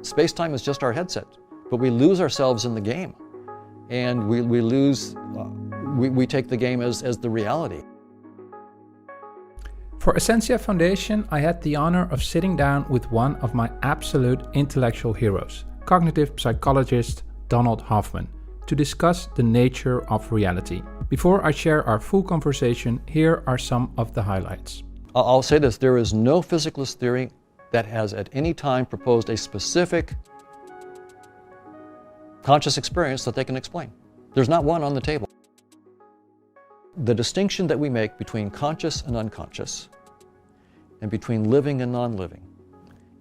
Space-time is just our headset, but we lose ourselves in the game. And we take the game as the reality. For Essentia Foundation, I had the honor of sitting down with one of my absolute intellectual heroes, cognitive psychologist Donald Hoffman, to discuss the nature of reality. Before I share our full conversation, here are some of the highlights. I'll say this, there is no physicalist theory that has at any time proposed a specific conscious experience that they can explain. There's not one on the table. The distinction that we make between conscious and unconscious and between living and non-living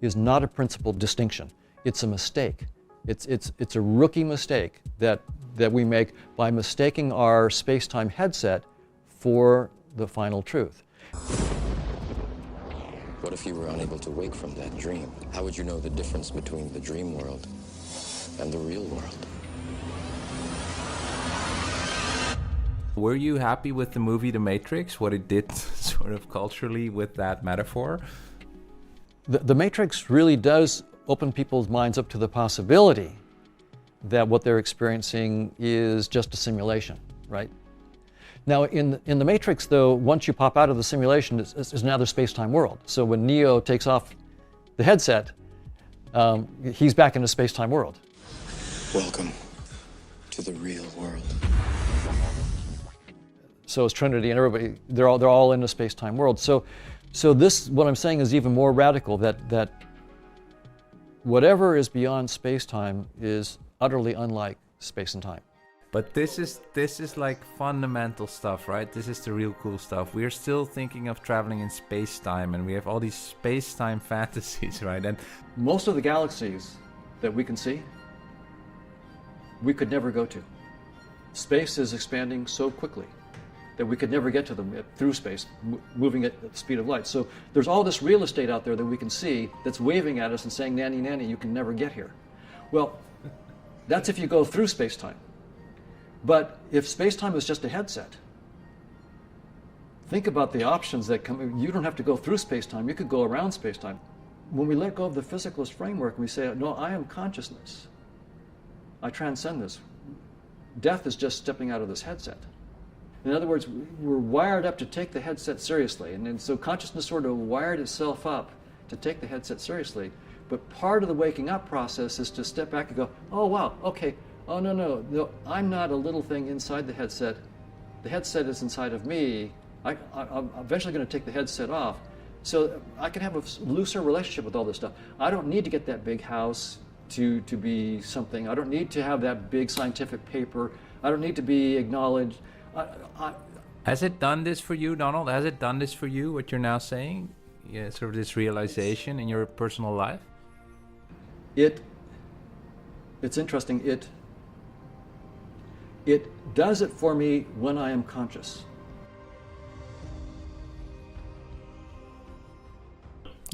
is not a principled distinction. It's a mistake. It's a rookie mistake that we make by mistaking our space-time headset for the final truth. What if you were unable to wake from that dream? How would you know the difference between the dream world and the real world? Were you happy with the movie The Matrix, what it did sort of culturally with that metaphor? The Matrix really does open people's minds up to the possibility that what they're experiencing is just a simulation, right? Now, in the Matrix, though, once you pop out of the simulation, it's another space-time world. So when Neo takes off the headset, he's back in the space-time world. Welcome to the real world. So it's Trinity and everybody, they're all in the space-time world. So this, what I'm saying, is even more radical, that whatever is beyond space-time is utterly unlike space and time. But this is like fundamental stuff, right? This is the real cool stuff. We're still thinking of traveling in space-time, and we have all these space-time fantasies, right? And most of the galaxies that we can see, we could never go to. Space is expanding so quickly that we could never get to them through space, moving at the speed of light. So there's all this real estate out there that we can see that's waving at us and saying, nanny, nanny, you can never get here. Well, that's if you go through space-time. But if space-time is just a headset, think about the options that come. You don't have to go through space-time, you could go around space-time. When we let go of the physicalist framework, we say, no, I am consciousness. I transcend this. Death is just stepping out of this headset. In other words, we're wired up to take the headset seriously. And so consciousness sort of wired itself up to take the headset seriously. But part of the waking up process is to step back and go, oh, wow, okay, oh, no, I'm not a little thing inside the headset. The headset is inside of me. I'm eventually going to take the headset off. So I can have a looser relationship with all this stuff. I don't need to get that big house to be something. I don't need to have that big scientific paper. I don't need to be acknowledged. Has it done this for you, Donald? Has it done this for you, what you're now saying? Yeah, sort of this realization in your personal life? It's interesting. It does it for me when I am conscious.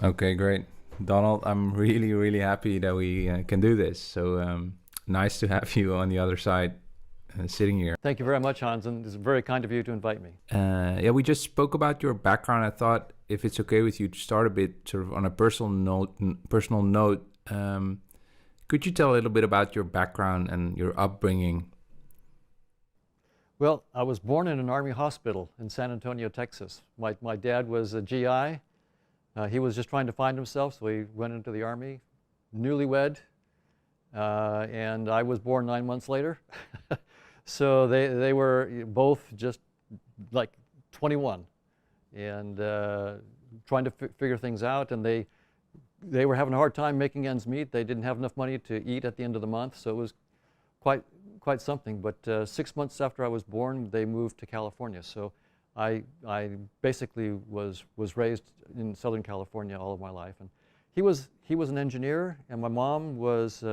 Okay, great. Donald, I'm really, really happy that we can do this. So nice to have you on the other side sitting here. Thank you very much, Hans, and it's very kind of you to invite me. Yeah, we just spoke about your background. I thought if it's okay with you to start a bit sort of on a personal note, could you tell a little bit about your background and your upbringing? Well, I was born in an Army hospital in San Antonio, Texas. My dad was a GI. He was just trying to find himself, so he went into the Army, newlywed, and I was born 9 months later. So they were both just like 21 and trying to figure things out, and they were having a hard time making ends meet. They didn't have enough money to eat at the end of the month, so it was quite something. But 6 months after I was born, they moved to California. So I basically was raised in Southern California all of my life. And he was an engineer, and my mom was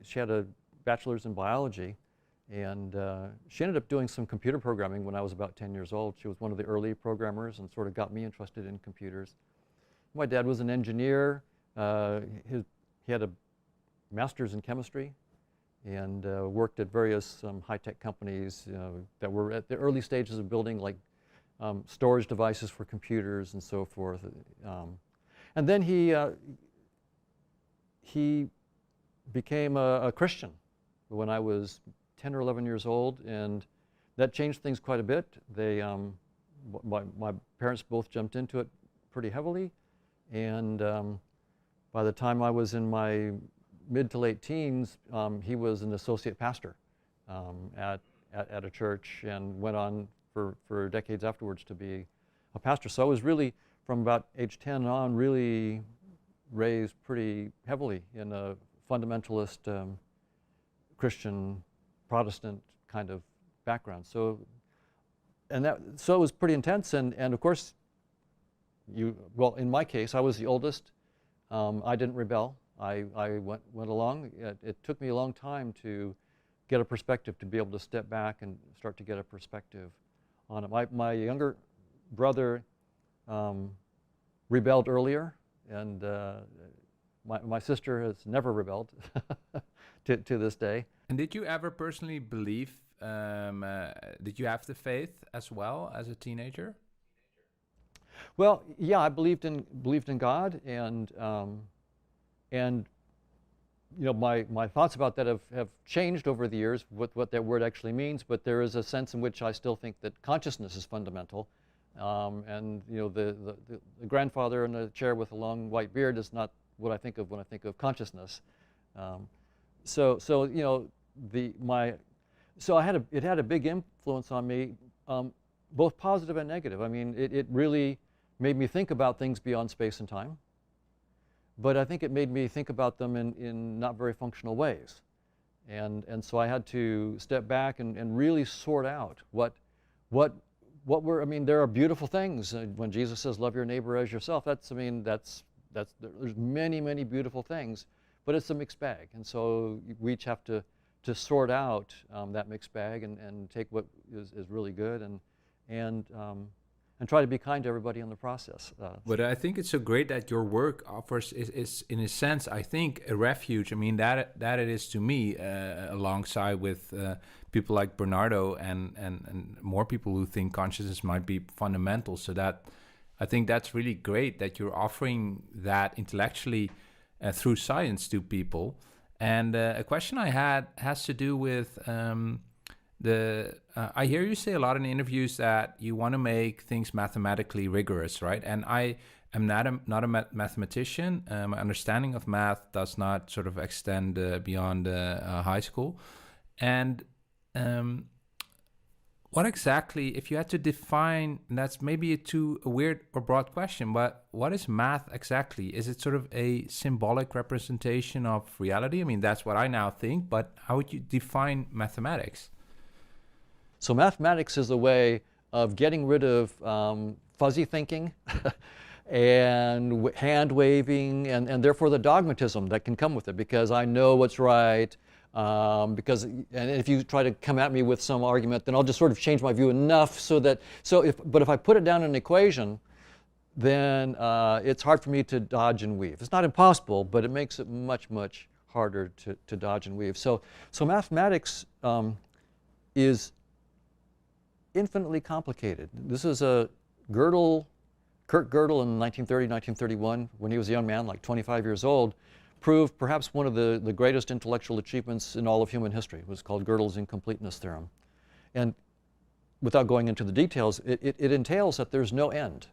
she had a bachelor's in biology, and she ended up doing some computer programming when I was about 10 years old. She was one of the early programmers and sort of got me interested in computers. My dad was an engineer. He had a master's in chemistry and worked at various high-tech companies that were at the early stages of building like storage devices for computers and so forth. And then he became a Christian when I was 10 or 11 years old, and that changed things quite a bit. My parents both jumped into it pretty heavily, and by the time I was in my mid to late teens, he was an associate pastor at a church, and went on for decades afterwards to be a pastor. So I was really, from about age 10 on, really raised pretty heavily in a fundamentalist Christian Protestant kind of background. So it was pretty intense, and of course, well, in my case, I was the oldest. I didn't rebel. I went along. It took me a long time to get a perspective, to be able to step back and start to get a perspective on it. My younger brother rebelled earlier, and my sister has never rebelled to this day. And did you ever personally believe, did you have the faith as well as a teenager? Well, yeah, I believed in God, and you know, my thoughts about that have changed over the years, what that word actually means, but there is a sense in which I still think that consciousness is fundamental. And you know, the grandfather in the chair with a long white beard is not what I think of when I think of consciousness. So you know, it had a big influence on me, both positive and negative. I mean, it really made me think about things beyond space and time, but I think it made me think about them in not very functional ways. And so I had to step back and really sort out what were, I mean, there are beautiful things. When Jesus says, love your neighbor as yourself, there's many beautiful things, but it's a mixed bag. And so we each have to sort out that mixed bag and take what is really good and try to be kind to everybody in the process. But I think it's so great that your work offers is in a sense, I think, a refuge. I mean, that it is to me, alongside with people like Bernardo and more people who think consciousness might be fundamental. So that I think that's really great that you're offering that intellectually through science to people. And a question I had has to do with I hear you say a lot in interviews that you want to make things mathematically rigorous, right? And I am not a mathematician. My understanding of math does not sort of extend beyond high school. And what exactly, if you had to define, and that's maybe a weird or broad question, but what is math exactly? Is it sort of a symbolic representation of reality? I mean, that's what I now think, but how would you define mathematics? So mathematics is a way of getting rid of fuzzy thinking and hand waving, and therefore the dogmatism that can come with it, because I know what's right. And if you try to come at me with some argument, then I'll just sort of change my view enough but if I put it down in an equation, then it's hard for me to dodge and weave. It's not impossible, but it makes it much harder to dodge and weave. So mathematics is infinitely complicated. This is Kurt Gödel in 1930, 1931, when he was a young man, like 25 years old, proved perhaps one of the greatest intellectual achievements in all of human history. It was called Gödel's incompleteness theorem. And without going into the details, it entails that there's no end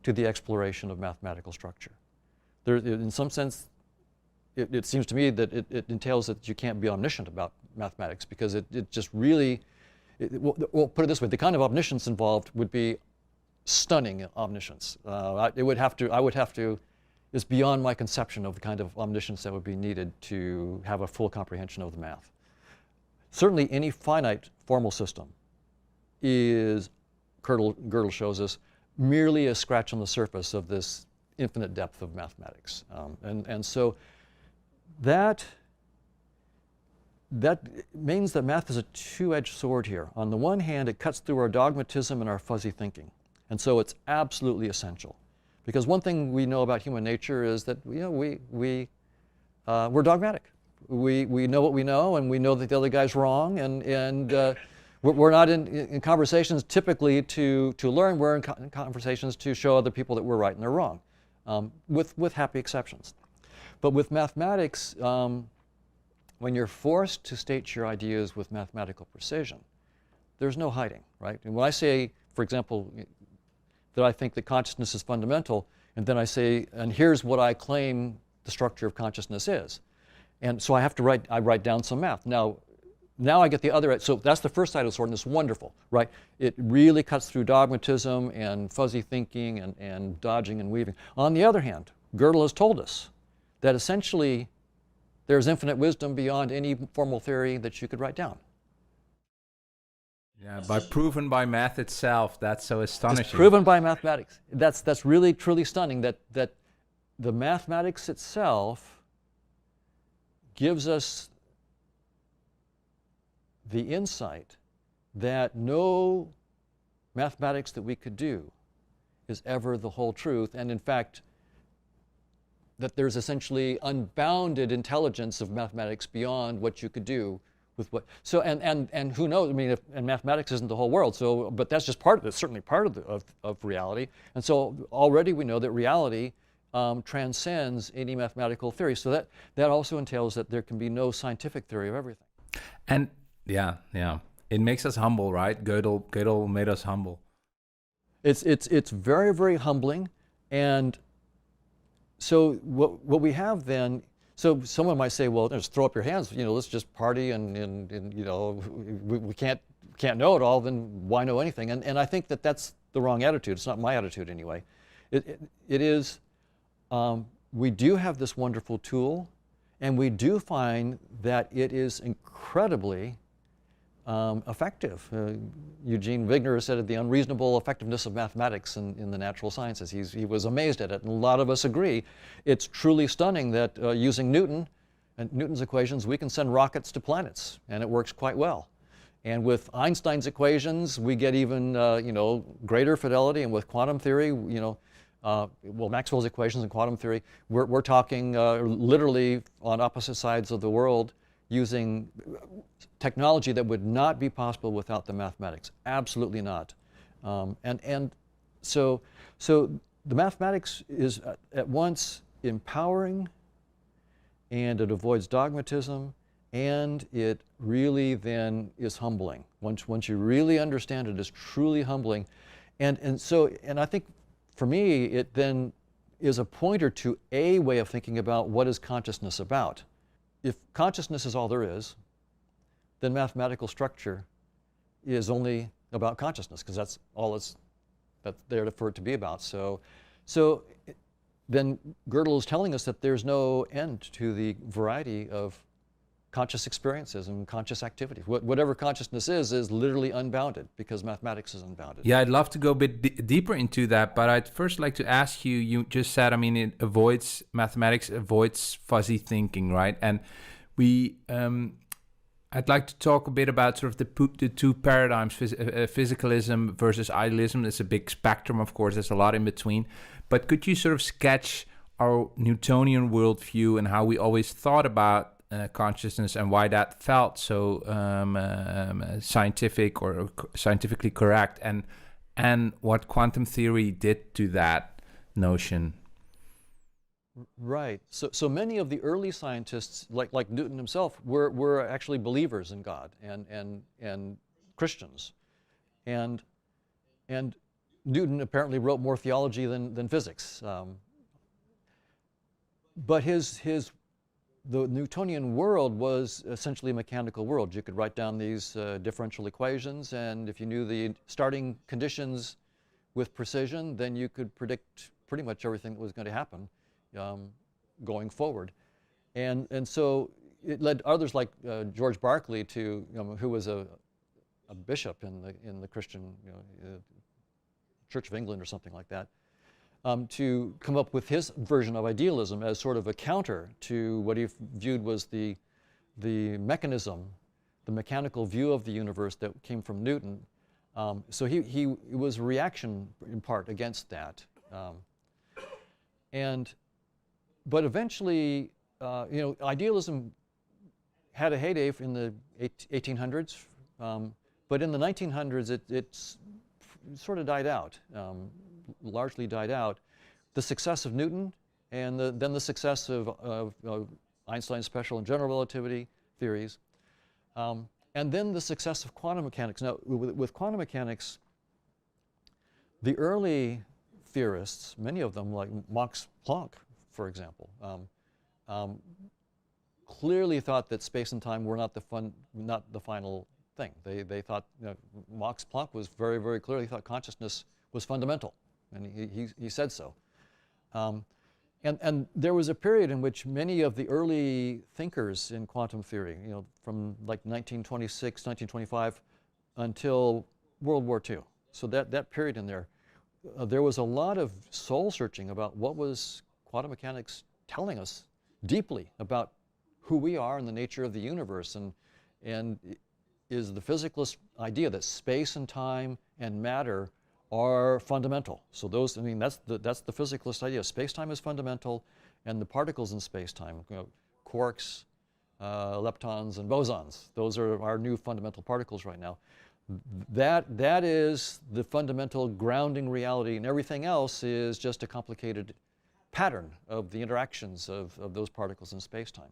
to the exploration of mathematical structure. In some sense, it seems to me that it entails that you can't be omniscient about mathematics, because it just really, well, put it this way, the kind of omniscience involved would be stunning omniscience. It's beyond my conception of the kind of omniscience that would be needed to have a full comprehension of the math. Certainly any finite formal system is, Gödel shows us, merely a scratch on the surface of this infinite depth of mathematics. And so that means that math is a two-edged sword here. On the one hand, it cuts through our dogmatism and our fuzzy thinking. And so it's absolutely essential. Because one thing we know about human nature is that we're dogmatic. We know what we know, and we know that the other guy's wrong, and we're not in conversations typically to learn. We're in conversations to show other people that we're right and they're wrong, with happy exceptions. But with mathematics, when you're forced to state your ideas with mathematical precision, there's no hiding, right? And when I say, for example, that I think that consciousness is fundamental, and then I say, and here's what I claim the structure of consciousness is. And so I write down some math. Now I get the other, so that's the first side of the sword, and it's wonderful, right? It really cuts through dogmatism and fuzzy thinking and dodging and weaving. On the other hand, Gödel has told us that essentially there's infinite wisdom beyond any formal theory that you could write down. Yeah, proven by math itself. That's so astonishing. It's proven by mathematics. That's really, truly stunning that the mathematics itself gives us the insight that no mathematics that we could do is ever the whole truth, and in fact, that there's essentially unbounded intelligence of mathematics beyond what you could do with what. So and who knows? I mean, and mathematics isn't the whole world. So, but that's just part of it. Certainly part of reality. And so already we know that reality transcends any mathematical theory. So that also entails that there can be no scientific theory of everything. And yeah, it makes us humble, right? Gödel made us humble. It's very, very humbling. And so what we have then, so someone might say, well, just throw up your hands, let's just party and we can't know it all, then why know anything? And I think that's the wrong attitude. It's not my attitude anyway. It is, we do have this wonderful tool, and we do find that it is incredibly effective. Eugene Wigner said the unreasonable effectiveness of mathematics in the natural sciences. He was amazed at it, and a lot of us agree. It's truly stunning that using Newton and Newton's equations, we can send rockets to planets, and it works quite well. And with Einstein's equations, we get even greater fidelity, and with quantum theory, Maxwell's equations and quantum theory, we're talking literally on opposite sides of the world, using technology that would not be possible without the mathematics. Absolutely not. And so the mathematics is at once empowering, and it avoids dogmatism, and it really then is humbling. Once you really understand it, it's truly humbling. And I think for me, it then is a pointer to a way of thinking about what is consciousness about. If consciousness is all there is, then mathematical structure is only about consciousness, because that's all that's there for it to be about. So then Gödel is telling us that there's no end to the variety of conscious experiences and conscious activity. Whatever consciousness is literally unbounded, because mathematics is unbounded. Yeah, I'd love to go a bit deeper into that, but I'd first like to ask you, you just said, mathematics avoids fuzzy thinking, right? And I'd like to talk a bit about sort of the two paradigms, physicalism versus idealism. It's a big spectrum, of course, there's a lot in between. But could you sort of sketch our Newtonian worldview and how we always thought about consciousness and why that felt so scientific or scientifically correct, and what quantum theory did to that notion? Right. So many of the early scientists, like Newton himself, were actually believers in God and Christians, and Newton apparently wrote more theology than physics. But the Newtonian world was essentially a mechanical world. You could write down these differential equations, and if you knew the starting conditions with precision, then you could predict pretty much everything that was going to happen going forward. And so it led others like George Berkeley to, who was a bishop in the Christian Church of England or something like that, to come up with his version of idealism as sort of a counter to what he viewed was the mechanism, the mechanical view of the universe that came from Newton. So he was a reaction in part against that. But eventually, idealism had a heyday in the 1800s, but in the 1900s it sort of died out. Largely died out. The success of Newton and then the success of Einstein's special and general relativity theories. And then the success of quantum mechanics. Now, with quantum mechanics, the early theorists, many of them, like Max Planck, for example, clearly thought that space and time were not the final thing. They thought, Max Planck was very, very clear. He thought consciousness was fundamental, and he said so. And there was a period in which many of the early thinkers in quantum theory, from like 1926, 1925 until World War II. So that period in there, there was a lot of soul searching about what was quantum mechanics telling us deeply about who we are and the nature of the universe, and is the physicalist idea that space and time and matter are fundamental. So that's the physicalist idea. Space-time is fundamental, and the particles in space-time, quarks, leptons, and bosons, those are our new fundamental particles right now. That is the fundamental grounding reality, and everything else is just a complicated pattern of the interactions of those particles in space-time.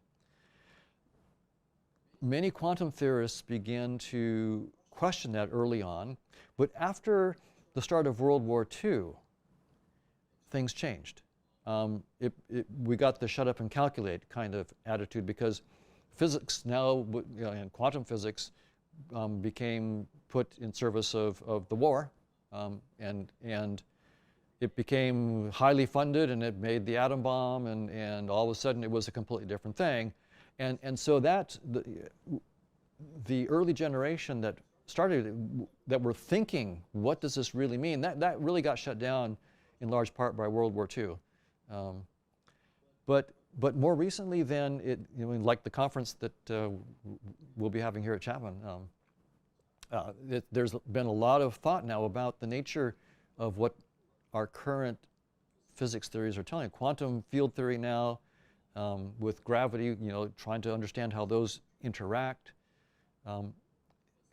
Many quantum theorists began to question that early on, but after the start of World War II, things changed. We got the shut up and calculate kind of attitude, because physics now, and quantum physics, became put in service of the war, and it became highly funded, and it made the atom bomb, and all of a sudden it was a completely different thing. And so the early generation that started, that were thinking, what does this really mean? That really got shut down in large part by World War II. But more recently then, like the conference that we'll be having here at Chapman, there's been a lot of thought now about the nature of what our current physics theories are telling. Quantum field theory now, with gravity, trying to understand how those interact,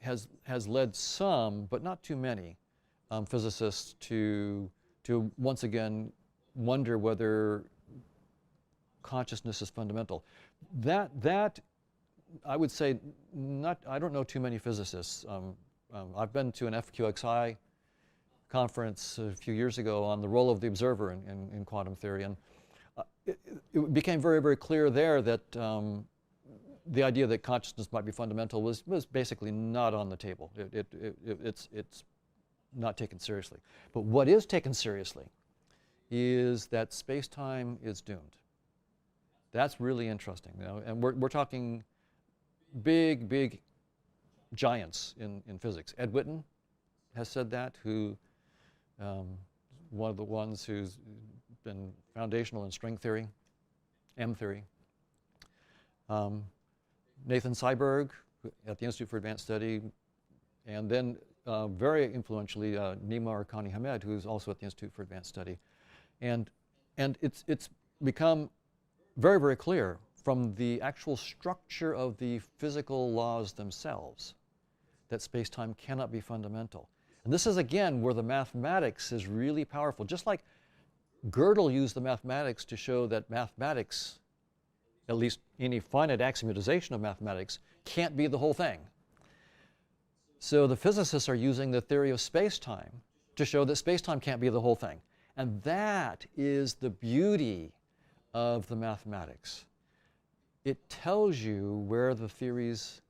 has led some, but not too many, physicists to once again wonder whether consciousness is fundamental. That I would say, I don't know too many physicists. I've been to an FQXI conference a few years ago on the role of the observer in quantum theory, and it became very, very clear there that the idea that consciousness might be fundamental was basically not on the table. It's not taken seriously. But what is taken seriously is that space-time is doomed. That's really interesting, and we're talking big, big giants in physics. Ed Witten has said that, who one of the ones who's been foundational in string theory, M theory. Nathan Seiberg at the Institute for Advanced Study, and then very influentially Nima Arkani Hamed, who's also at the Institute for Advanced Study. And it's become very, very clear from the actual structure of the physical laws themselves that space-time cannot be fundamental. And this is, again, where the mathematics is really powerful. Just like Gödel used the mathematics to show that mathematics, at least any finite axiomatization of mathematics, can't be the whole thing. So the physicists are using the theory of space-time to show that space-time can't be the whole thing. And that is the beauty of the mathematics. It tells you where the theories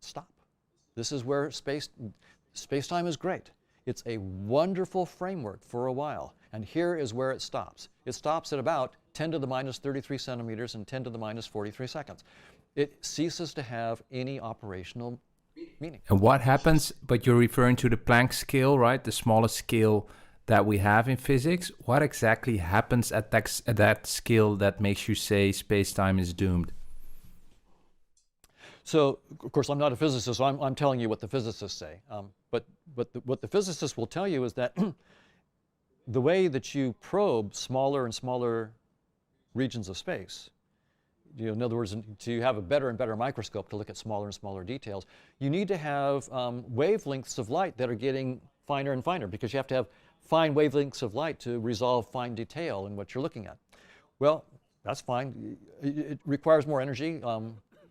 stop. This is where space-time is great. It's a wonderful framework for a while. And here is where it stops. It stops at about 10 to the minus 33 centimeters and 10 to the minus 43 seconds. It ceases to have any operational meaning. And what happens, but you're referring to the Planck scale, right? The smallest scale that we have in physics. What exactly happens at that scale that makes you say space-time is doomed? So, of course, I'm not a physicist, so I'm telling you what the physicists say. But what the physicists will tell you is that the way that you probe smaller and smaller regions of space, in other words, to have a better and better microscope to look at smaller and smaller details, you need to have wavelengths of light that are getting finer and finer, because you have to have fine wavelengths of light to resolve fine detail in what you're looking at. Well, that's fine. It requires more energy.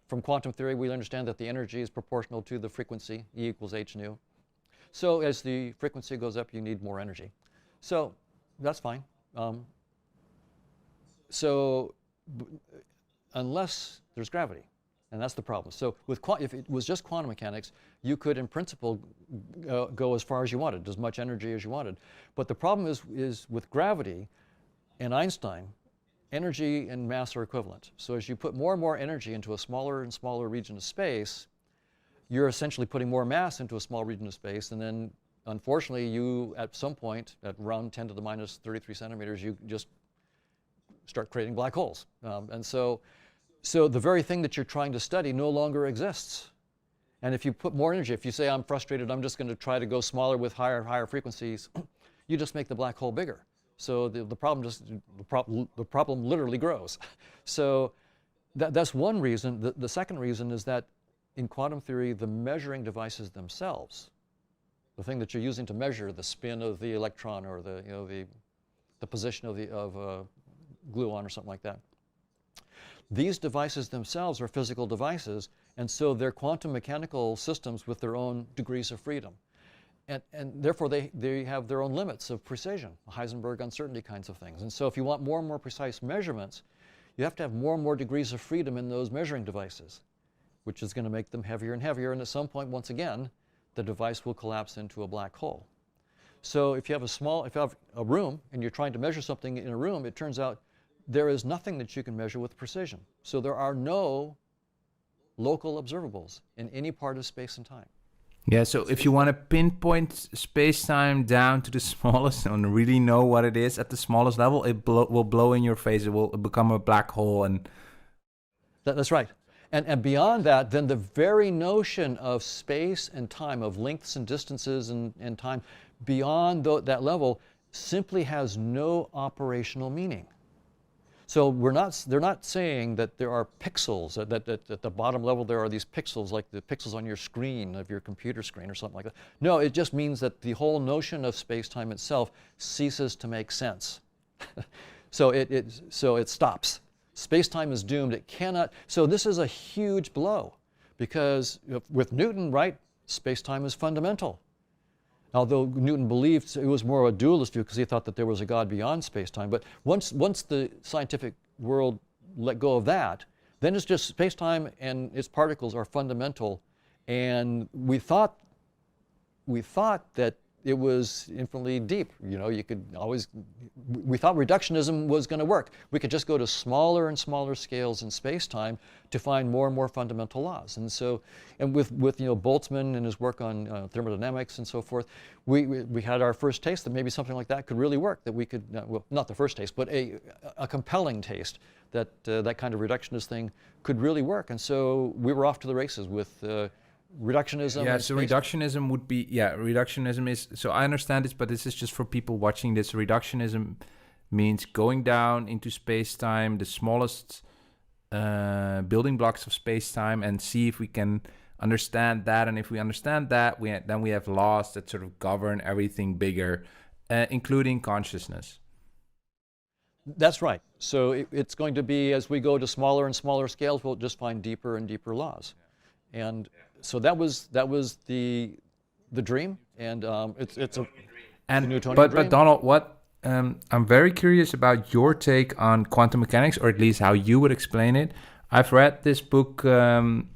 from quantum theory, we understand that the energy is proportional to the frequency, E equals h nu. So as the frequency goes up, you need more energy. So that's fine. Unless there's gravity, and that's the problem. So if it was just quantum mechanics, you could, in principle, go as far as you wanted, as much energy as you wanted. But the problem is with gravity and Einstein, energy and mass are equivalent. So as you put more and more energy into a smaller and smaller region of space, you're essentially putting more mass into a small region of space, and then, unfortunately, you, at some point, at around 10 to the minus 33 centimeters, you just start creating black holes. And so the very thing that you're trying to study no longer exists. And if you put more energy, if you say, I'm frustrated, I'm just going to try to go smaller with higher frequencies, you just make the black hole bigger. So the problem literally grows. So that's one reason. The second reason is that in quantum theory, the measuring devices themselves, the thing that you're using to measure the spin of the electron or the position of a gluon or something like that, these devices themselves are physical devices, and so they're quantum mechanical systems with their own degrees of freedom. And therefore, they have their own limits of precision, Heisenberg uncertainty kinds of things. And so if you want more and more precise measurements, you have to have more and more degrees of freedom in those measuring devices, which is going to make them heavier and heavier. And at some point, once again, the device will collapse into a black hole. So if you have a room and you're trying to measure something in a room, it turns out there is nothing that you can measure with precision. So there are no local observables in any part of space and time. Yeah, so if you want to pinpoint space-time down to the smallest and really know what it is at the smallest level, it will blow in your face. It will become a black hole. And that's right. And beyond that, then the very notion of space and time, of lengths and distances and time, beyond that level, simply has no operational meaning. So they're not saying that there are pixels, that at the bottom level there are these pixels, like the pixels on your screen, of your computer screen or something like that. No, it just means that the whole notion of space-time itself ceases to make sense. So it stops. Space-time is doomed. It cannot. So this is a huge blow, because with Newton, right, space-time is fundamental. Although Newton believed it was more of a dualist view because he thought that there was a God beyond space-time. But once the scientific world let go of that, then it's just space-time and its particles are fundamental. And we thought that it was infinitely deep. You could always. We thought reductionism was going to work. We could just go to smaller and smaller scales in space-time to find more and more fundamental laws. And so, with Boltzmann and his work on thermodynamics and so forth, we had our first taste that maybe something like that could really work. That we could, well, not the first taste, but a compelling taste that that kind of reductionist thing could really work. And so we were off to the races with. Reductionism. Yeah, so reductionism would be, reductionism is, so I understand this, but this is just for people watching this. Reductionism means going down into space-time, the smallest building blocks of space-time, and see if we can understand that. And if we understand that, then we have laws that sort of govern everything bigger, including consciousness. That's right. So it's going to be, as we go to smaller and smaller scales, we'll just find deeper and deeper laws. And so that was the dream, and it's a Newtonian dream. But Donald, what I'm very curious about your take on quantum mechanics, or at least how you would explain it. I've read this book, Quantum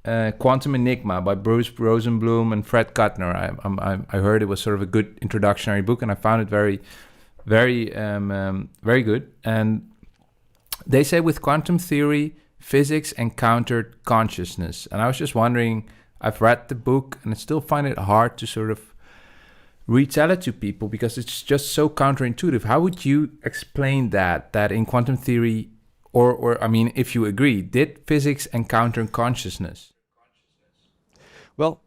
Enigma, by Bruce Rosenblum and Fred Kuttner. I heard it was sort of a good introductory book, and I found it very, very, very good. And they say with quantum theory, physics encountered consciousness. And I was just wondering, I've read the book and I still find it hard to sort of retell it to people because it's just so counterintuitive. How would you explain that in quantum theory, or I mean, if you agree, did physics encounter consciousness? Well,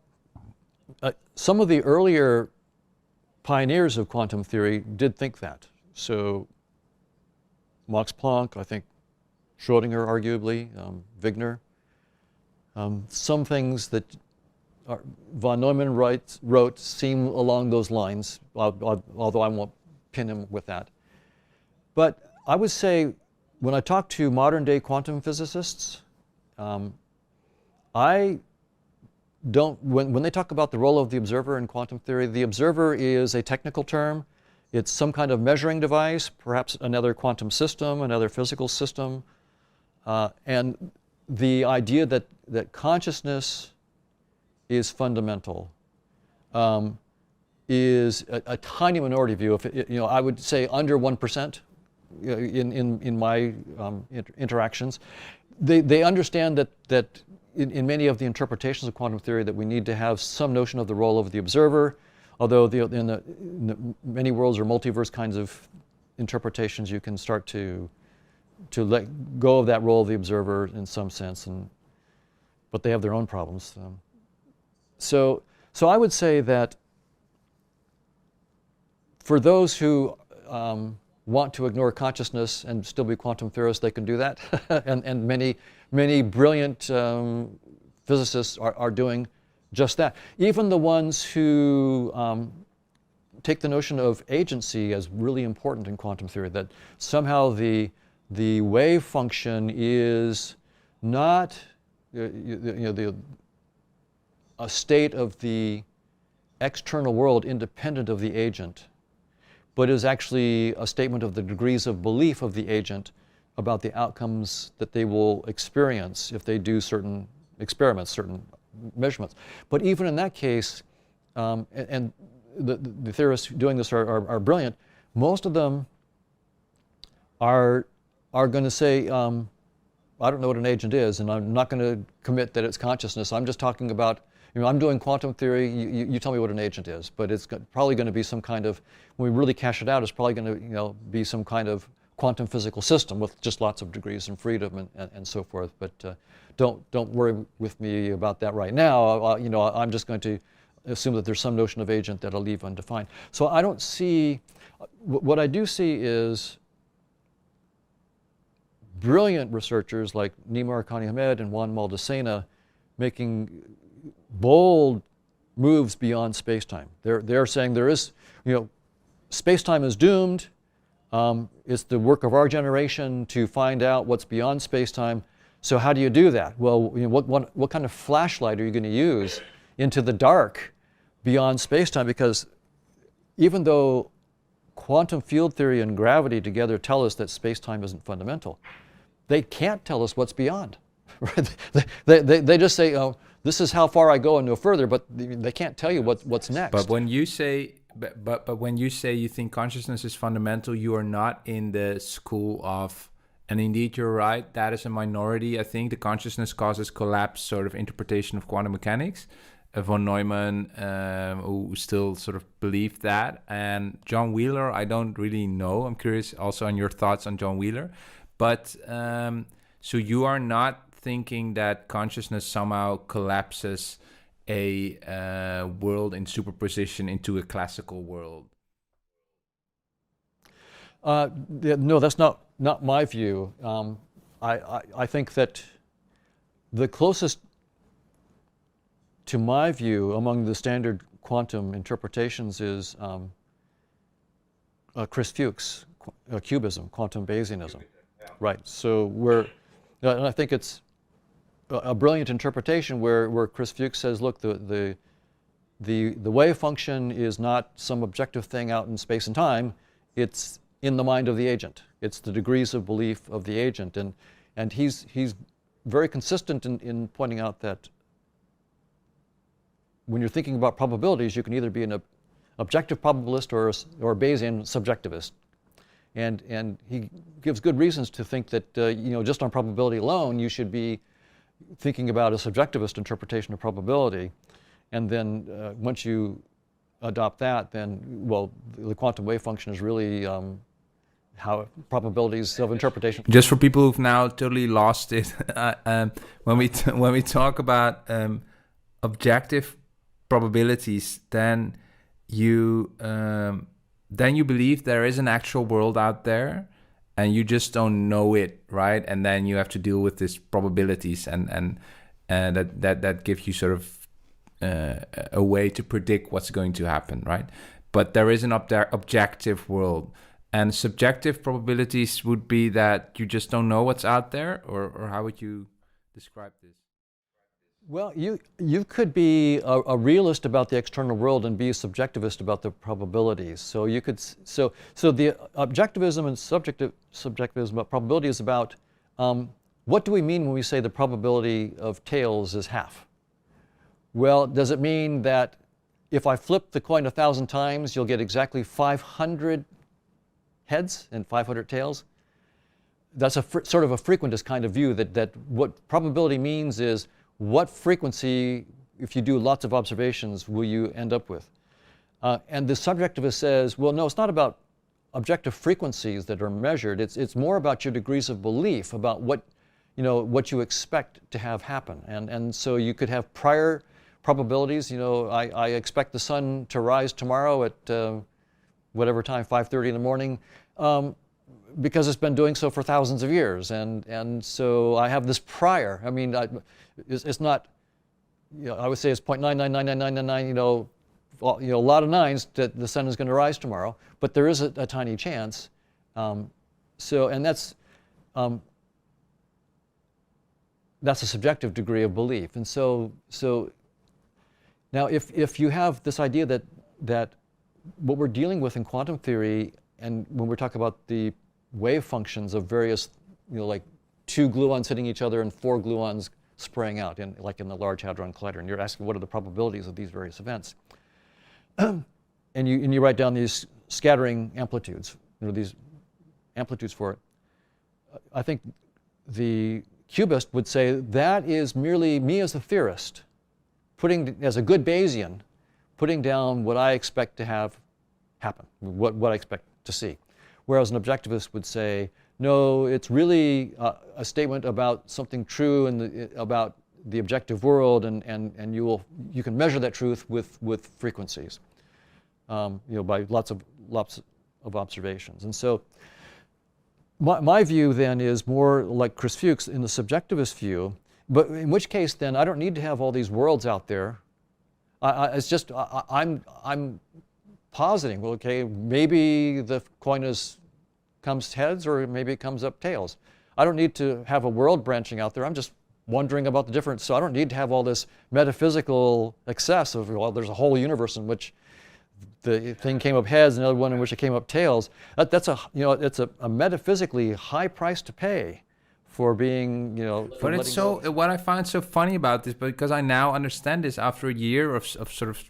some of the earlier pioneers of quantum theory did think that. So Max Planck, I think, Schrödinger, arguably, Wigner. Some things that von Neumann wrote seem along those lines, although I won't pin him with that. But I would say, when I talk to modern-day quantum physicists, I don't, when they talk about the role of the observer in quantum theory, the observer is a technical term. It's some kind of measuring device, perhaps another quantum system, another physical system. And the idea that consciousness is fundamental is a tiny minority view. If it, I would say under 1% in my interactions. They understand that in many of the interpretations of quantum theory that we need to have some notion of the role of the observer, although in the many worlds or multiverse kinds of interpretations, you can start to let go of that role of the observer in some sense, but they have their own problems. So I would say that for those who want to ignore consciousness and still be quantum theorists, they can do that. and many brilliant physicists are doing just that. Even the ones who take the notion of agency as really important in quantum theory, that somehow the wave function is not a state of the external world independent of the agent, but is actually a statement of the degrees of belief of the agent about the outcomes that they will experience if they do certain experiments, certain measurements. But even in that case, and the theorists doing this are brilliant, most of them are going to say, I don't know what an agent is, and I'm not going to commit that it's consciousness. I'm just talking about, I'm doing quantum theory, you tell me what an agent is. But it's probably going to be some kind of, when we really cash it out, it's probably going to be some kind of quantum physical system with just lots of degrees and freedom and so forth. But don't worry with me about that right now. I'm just going to assume that there's some notion of agent that I'll leave undefined. So I don't see, what I do see is brilliant researchers like Nima Arkani-Hamed and Juan Maldacena making bold moves beyond space-time. They're saying there is, space-time is doomed. It's the work of our generation to find out what's beyond space-time. So how do you do that? Well, what kind of flashlight are you going to use into the dark beyond space-time? Because even though quantum field theory and gravity together tell us that space-time isn't fundamental, they can't tell us what's beyond. Right? They just say, oh, this is how far I go and no further, but they can't tell you what's next. But when you say, but when you say you think consciousness is fundamental, you are not in the school of, and indeed you're right, that is a minority. I think the consciousness causes collapse sort of interpretation of quantum mechanics. Von Neumann, who still sort of believed that, and John Wheeler, I don't really know. I'm curious also on your thoughts on John Wheeler. But so you are not thinking that consciousness somehow collapses a world in superposition into a classical world? No, that's not my view. I think that the closest to my view among the standard quantum interpretations is Chris Fuchs' cubism, quantum Bayesianism. Right. So and I think it's a brilliant interpretation where Chris Fuchs says, look, the wave function is not some objective thing out in space and time. It's in the mind of the agent. It's the degrees of belief of the agent, and he's very consistent in pointing out that when you're thinking about probabilities, you can either be an objective probabilist or a Bayesian subjectivist. And he gives good reasons to think that, just on probability alone, you should be thinking about a subjectivist interpretation of probability. And then once you adopt that, then, well, the quantum wave function is really how probabilities of interpretation. Just for people who've now totally lost it, when we talk about objective probabilities, then you believe there is an actual world out there and you just don't know it, right? And then you have to deal with these probabilities and that give you sort of a way to predict what's going to happen, right? But there is an objective world, and subjective probabilities would be that you just don't know what's out there, or how would you describe this? Well, you could be a realist about the external world and be a subjectivist about the probabilities. So you could so the objectivism and subjectivism about probability is about what do we mean when we say the probability of tails is half? Well, does it mean that if I flip the coin 1,000 times, you'll get exactly 500 heads and 500 tails? That's a sort of a frequentist kind of view that what probability means is what frequency, if you do lots of observations, will you end up with? And the subjectivist says, well, no, it's not about objective frequencies that are measured. It's more about your degrees of belief about what you expect to have happen. And so you could have prior probabilities. I expect the sun to rise tomorrow at whatever time, 5:30 in the morning, because it's been doing so for thousands of years. And so I have this prior. I mean, it's not, I would say it's 0.9999999, a lot of nines that the sun is going to rise tomorrow, but there is a tiny chance. And that's a subjective degree of belief. And so now if you have this idea that what we're dealing with in quantum theory, and when we're talking about the wave functions of various, like 2 gluons hitting each other and 4 gluons spraying out, like in the Large Hadron Collider, and you're asking what are the probabilities of these various events, and you write down these scattering amplitudes, these amplitudes for it. I think the cubist would say that is merely me as a theorist, as a good Bayesian, putting down what I expect to have happen, what I expect to see. Whereas an objectivist would say, no, it's really a statement about something true and about the objective world, and you can measure that truth with frequencies, by lots of observations. And so my view then is more like Chris Fuchs in the subjectivist view, but in which case then I don't need to have all these worlds out there. I'm positing, well, okay, maybe the coin comes heads or maybe it comes up tails. I don't need to have a world branching out there. I'm just wondering about the difference. So I don't need to have all this metaphysical excess of, well, there's a whole universe in which the thing came up heads and another one in which it came up tails. It's a metaphysically high price to pay for being, But it's so, what I find so funny about this, because I now understand this after a year of sort of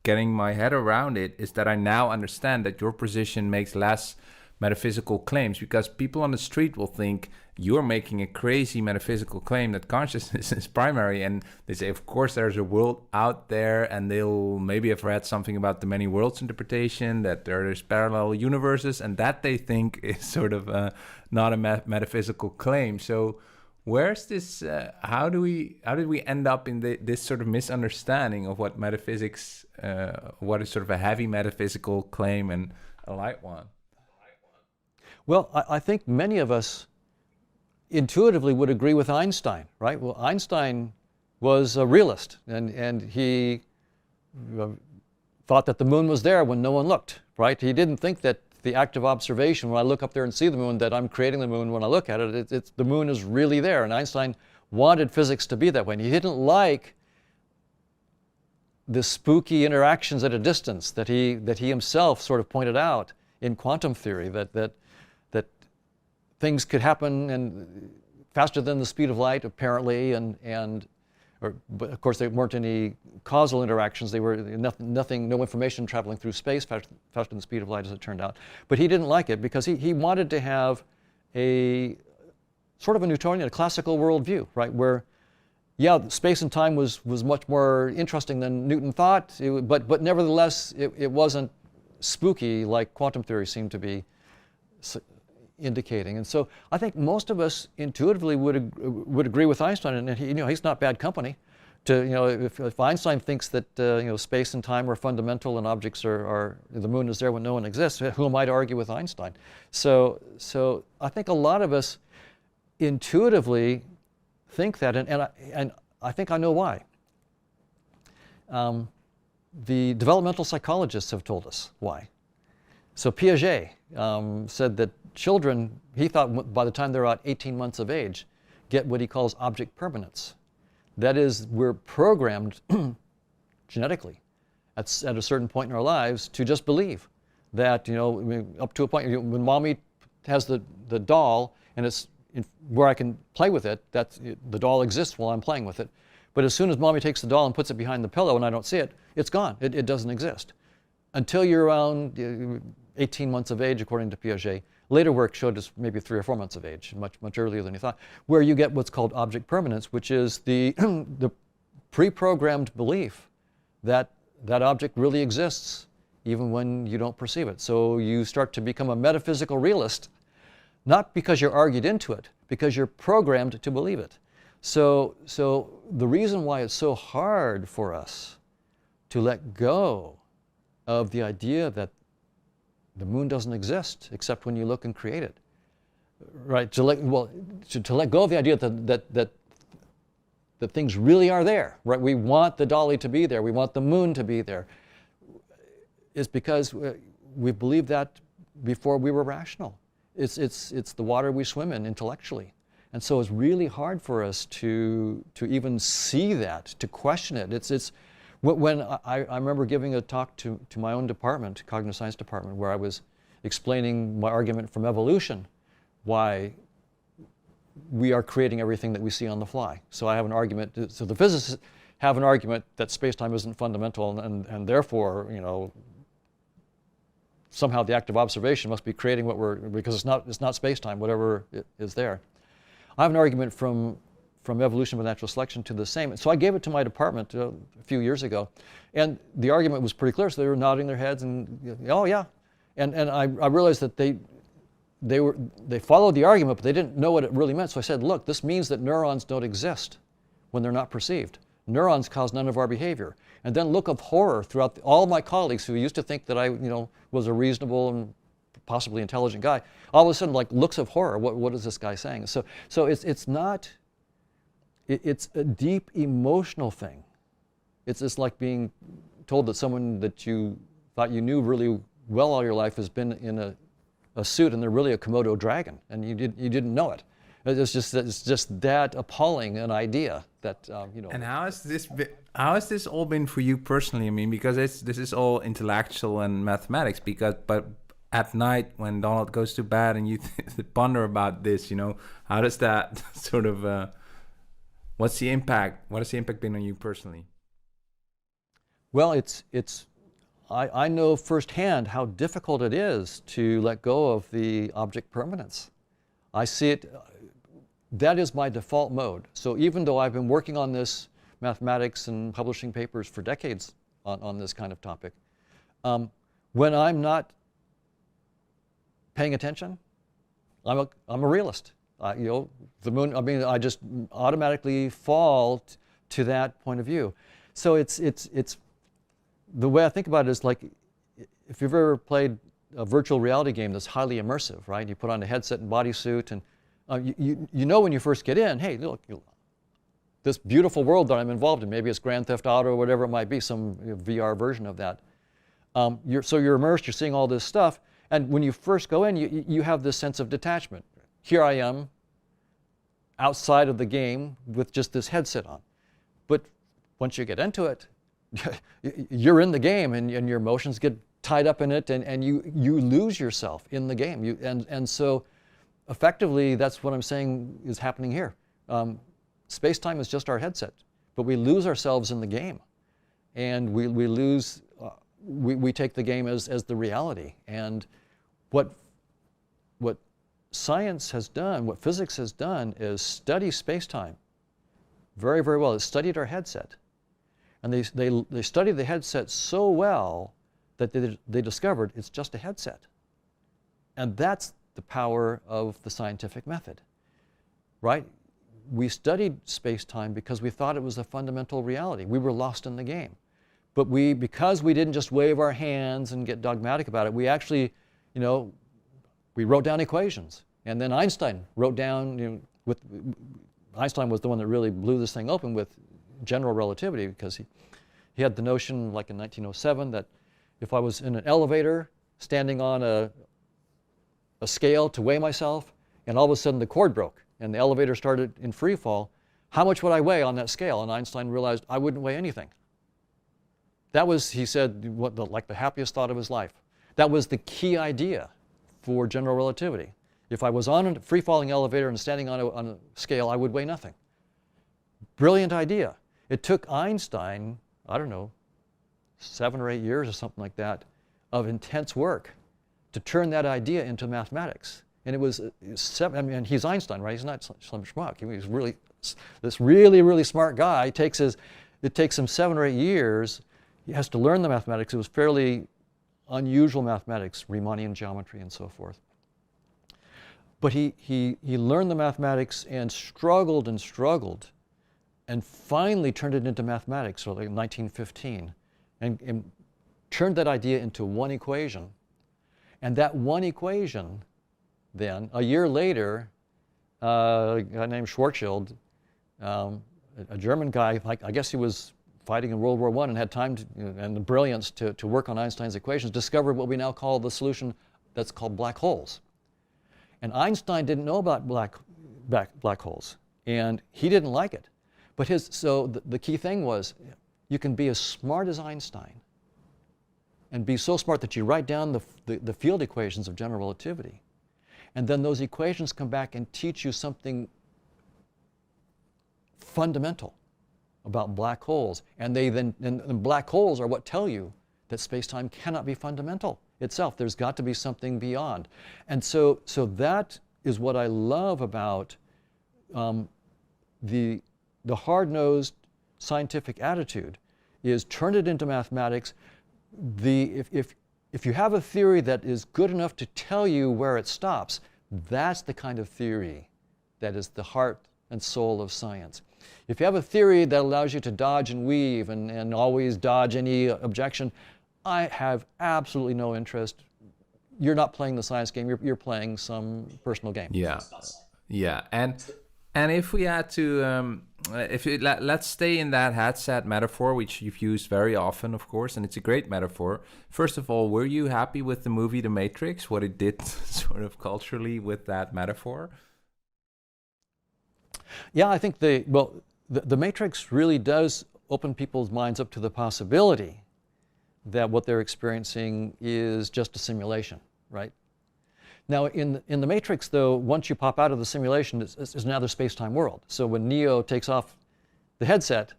getting my head around it, is that I now understand that your position makes less metaphysical claims, because people on the street will think you're making a crazy metaphysical claim that consciousness is primary, and they say, of course there's a world out there, and they'll maybe have read something about the many worlds interpretation, that there's parallel universes, and that they think is sort of not a metaphysical claim. So where's this, how did we end up in this sort of misunderstanding of what metaphysics, what is sort of a heavy metaphysical claim and a light one? Well, I think many of us intuitively would agree with Einstein, right? Well, Einstein was a realist, and he thought that the moon was there when no one looked, right? He didn't think that the act of observation, when I look up there and see the moon, that I'm creating the moon when I look at it. The moon is really there, and Einstein wanted physics to be that way. And he didn't like the spooky interactions at a distance that he himself sort of pointed out in quantum theory, that things could happen and faster than the speed of light, apparently, but of course there weren't any causal interactions. They were nothing, no information traveling through space faster than the speed of light, as it turned out. But he didn't like it because he wanted to have a sort of a Newtonian, a classical worldview, right? Where, yeah, space and time was much more interesting than Newton thought, but nevertheless it wasn't spooky like quantum theory seemed to be indicating. And so I think most of us intuitively would agree with Einstein, and he's not bad company. If Einstein thinks that space and time are fundamental and objects are the moon is there when no one exists, who am I to argue with Einstein? So I think a lot of us intuitively think that, and I think I know why. The developmental psychologists have told us why. So Piaget said that children, he thought by the time they're about 18 months of age, get what he calls object permanence. That is, we're programmed genetically at a certain point in our lives to just believe that, I mean, up to a point, when mommy has the doll and it's where I can play with it, the doll exists while I'm playing with it. But as soon as mommy takes the doll and puts it behind the pillow and I don't see it, it's gone. It doesn't exist. Until you're around 18 months of age, according to Piaget. Later work showed us maybe 3 or 4 months of age, much earlier than you thought, where you get what's called object permanence, which is the pre-programmed belief that that object really exists even when you don't perceive it. So you start to become a metaphysical realist, not because you're argued into it, because you're programmed to believe it. So the reason why it's so hard for us to let go of the idea that the moon doesn't exist except when you look and create it, right? To let go of the idea that things really are there, right? We want the dolly to be there. We want the moon to be there. Is because we believed that before we were rational. It's the water we swim in intellectually. And so it's really hard for us to even see that, to question it. It's when I remember giving a talk to my own department, cognitive science department, where I was explaining my argument from evolution, why we are creating everything that we see on the fly. So I have an argument, so the physicists have an argument that space-time isn't fundamental and therefore, somehow the act of observation must be creating because it's not space-time, whatever is there. I have an argument from evolution by natural selection to the same. So I gave it to my department a few years ago, and the argument was pretty clear. So they were nodding their heads and, oh yeah, and I realized that they followed the argument, but they didn't know what it really meant. So I said, look, this means that neurons don't exist when they're not perceived. Neurons cause none of our behavior. And then look of horror throughout all my colleagues who used to think that I, was a reasonable and possibly intelligent guy. All of a sudden, like looks of horror. What is this guy saying? So it's not. It's a deep emotional thing. It's just like being told that someone that you thought you knew really well all your life has been in a suit and they're really a Komodo dragon, and you didn't know it. It's just that appalling an idea that And how has this all been for you personally? I mean, because this is all intellectual and mathematics. But at night when Donald goes to bed and you ponder about this, how does that sort of what's the impact? What has the impact been on you personally? Well, I know firsthand how difficult it is to let go of the object permanence. I see it. That is my default mode. So even though I've been working on this mathematics and publishing papers for decades on this kind of topic, when I'm not paying attention, I'm a realist. The moon. I mean, I just automatically fall to that point of view. So it's the way I think about it is like if you've ever played a virtual reality game that's highly immersive, right? You put on a headset and bodysuit, and you know when you first get in, hey, look, this beautiful world that I'm involved in, maybe it's Grand Theft Auto or whatever it might be, some VR version of that. So you're immersed, you're seeing all this stuff, and when you first go in, you have this sense of detachment. Here I am, outside of the game with just this headset on. But once you get into it, you're in the game, and your emotions get tied up in it, and you lose yourself in the game. And so effectively, that's what I'm saying is happening here. Space-time is just our headset, but we lose ourselves in the game, and we take the game as the reality. And what science has done, what physics has done, is study space-time very, very well. It studied our headset, and they studied the headset so well that they discovered it's just a headset. And that's the power of the scientific method, right? We studied space-time because we thought it was a fundamental reality. We were lost in the game. But because we didn't just wave our hands and get dogmatic about it, we actually, we wrote down equations. And then Einstein wrote down, Einstein was the one that really blew this thing open with general relativity, because he had the notion, like in 1907, that if I was in an elevator standing on a scale to weigh myself, and all of a sudden the cord broke and the elevator started in free fall, how much would I weigh on that scale? And Einstein realized I wouldn't weigh anything. That was, he said, like the happiest thought of his life. That was the key idea for general relativity. If I was on a free-falling elevator and standing on a scale, I would weigh nothing. Brilliant idea. It took Einstein, I don't know, 7 or 8 years or something like that, of intense work to turn that idea into mathematics. And it was I mean, he's Einstein, right? He's not some schmuck. He was really, this really smart guy. It takes him 7 or 8 years. He has to learn the mathematics. It was fairly unusual mathematics, Riemannian geometry and so forth. But he learned the mathematics and struggled and finally turned it into mathematics, so like in 1915, and turned that idea into one equation. And that one equation, then, a year later, a guy named Schwarzschild, a German guy, I guess he was fighting in World War I and had time and the brilliance to work on Einstein's equations, discovered what we now call the solution that's called black holes. And Einstein didn't know about black holes, and he didn't like it. But so the key thing was, you can be as smart as Einstein and be so smart that you write down the field equations of general relativity. And then those equations come back and teach you something fundamental about black holes. And and black holes are what tell you that space-time cannot be fundamental itself. There's got to be something beyond. And so that is what I love about the hard-nosed scientific attitude, is turn it into mathematics. If you have a theory that is good enough to tell you where it stops, that's the kind of theory that is the heart and soul of science. If you have a theory that allows you to dodge and weave and always dodge any objection, I have absolutely no interest. You're not playing the science game, you're playing some personal game. Yeah. And if we had to, let's stay in that headset metaphor, which you've used very often, of course, and it's a great metaphor. First of all, were you happy with the movie The Matrix, what it did sort of culturally with that metaphor? Yeah, I think the Matrix really does open people's minds up to the possibility that what they're experiencing is just a simulation, right? Now, in the Matrix, though, once you pop out of the simulation, it's another space-time world. So when Neo takes off the headset,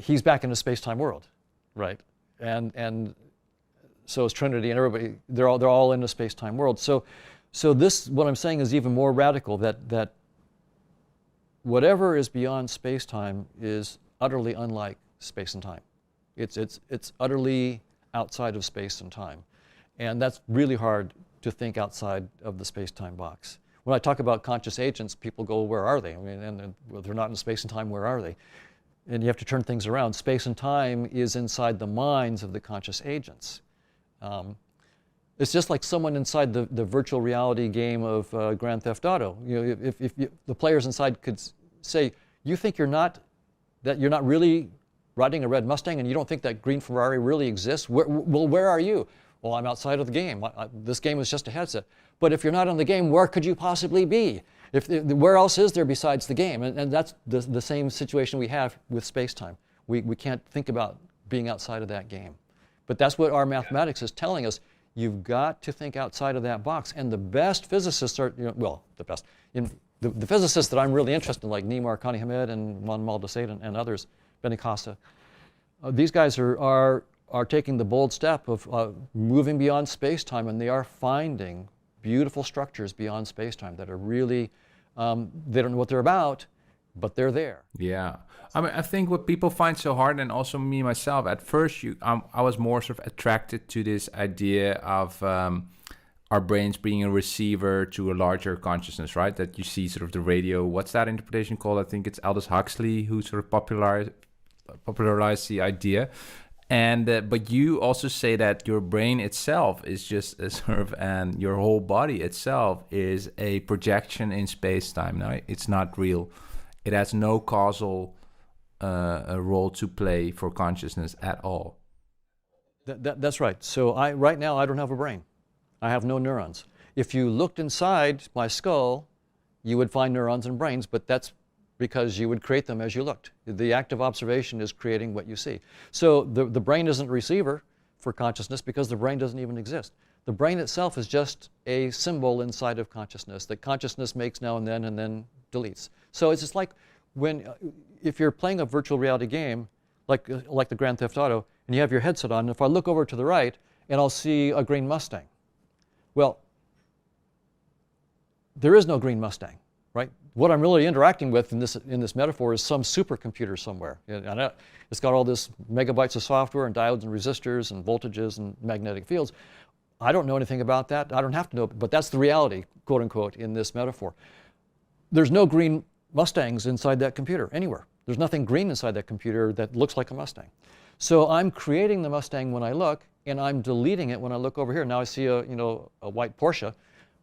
he's back in a space-time world, right? And so is Trinity and everybody. They're all in a space-time world. So this, what I'm saying, is even more radical. That whatever is beyond space-time is utterly unlike space and time. It's utterly outside of space and time, and that's really hard to think outside of the space-time box. When I talk about conscious agents, people go, where are they? I mean, well, they're not in space and time, where are they? And you have to turn things around. Space and time is inside the minds of the conscious agents. It's just like someone inside the virtual reality game of Grand Theft Auto. You know, if the players inside could say, you think you're not really riding a red Mustang, and you don't think that green Ferrari really exists? Where are you? Well, I'm outside of the game. This game is just a headset. But if you're not on the game, where could you possibly be? Where else is there besides the game? And that's the same situation we have with space-time. We can't think about being outside of that game. But that's what our mathematics is telling us. You've got to think outside of that box. And the best physicists are, the best. The physicists that I'm really interested in, like Nima Arkani-Hamed and Juan Maldaceta and others, Benincasa, these guys are taking the bold step of moving beyond space-time, and they are finding beautiful structures beyond space-time that are really, they don't know what they're about, but they're there. Yeah. I mean, I think what people find so hard, and also me myself, at first I was more sort of attracted to this idea of our brains being a receiver to a larger consciousness, right? That you see sort of the radio, what's that interpretation called? I think it's Aldous Huxley who sort of popularized the idea. And but you also say that your brain itself is just a sort of, and your whole body itself is a projection in space-time. Now, it's not real. It has no causal a role to play for consciousness at all. That's right. So right now I don't have a brain. I have no neurons. If you looked inside my skull, you would find neurons and brains, but that's because you would create them as you looked. The act of observation is creating what you see. So the brain isn't a receiver for consciousness because the brain doesn't even exist. The brain itself is just a symbol inside of consciousness that consciousness makes now and then deletes. So it's just like if you're playing a virtual reality game, like the Grand Theft Auto, and you have your headset on, and if I look over to the right, and I'll see a green Mustang. Well, there is no green Mustang, right? What I'm really interacting with in this metaphor is some supercomputer somewhere. And it's got all this megabytes of software and diodes and resistors and voltages and magnetic fields. I don't know anything about that. I don't have to know, but that's the reality, quote unquote, in this metaphor. There's no green Mustangs inside that computer anywhere. There's nothing green inside that computer that looks like a Mustang. So I'm creating the Mustang when I look, and I'm deleting it when I look over here. Now I see a white Porsche.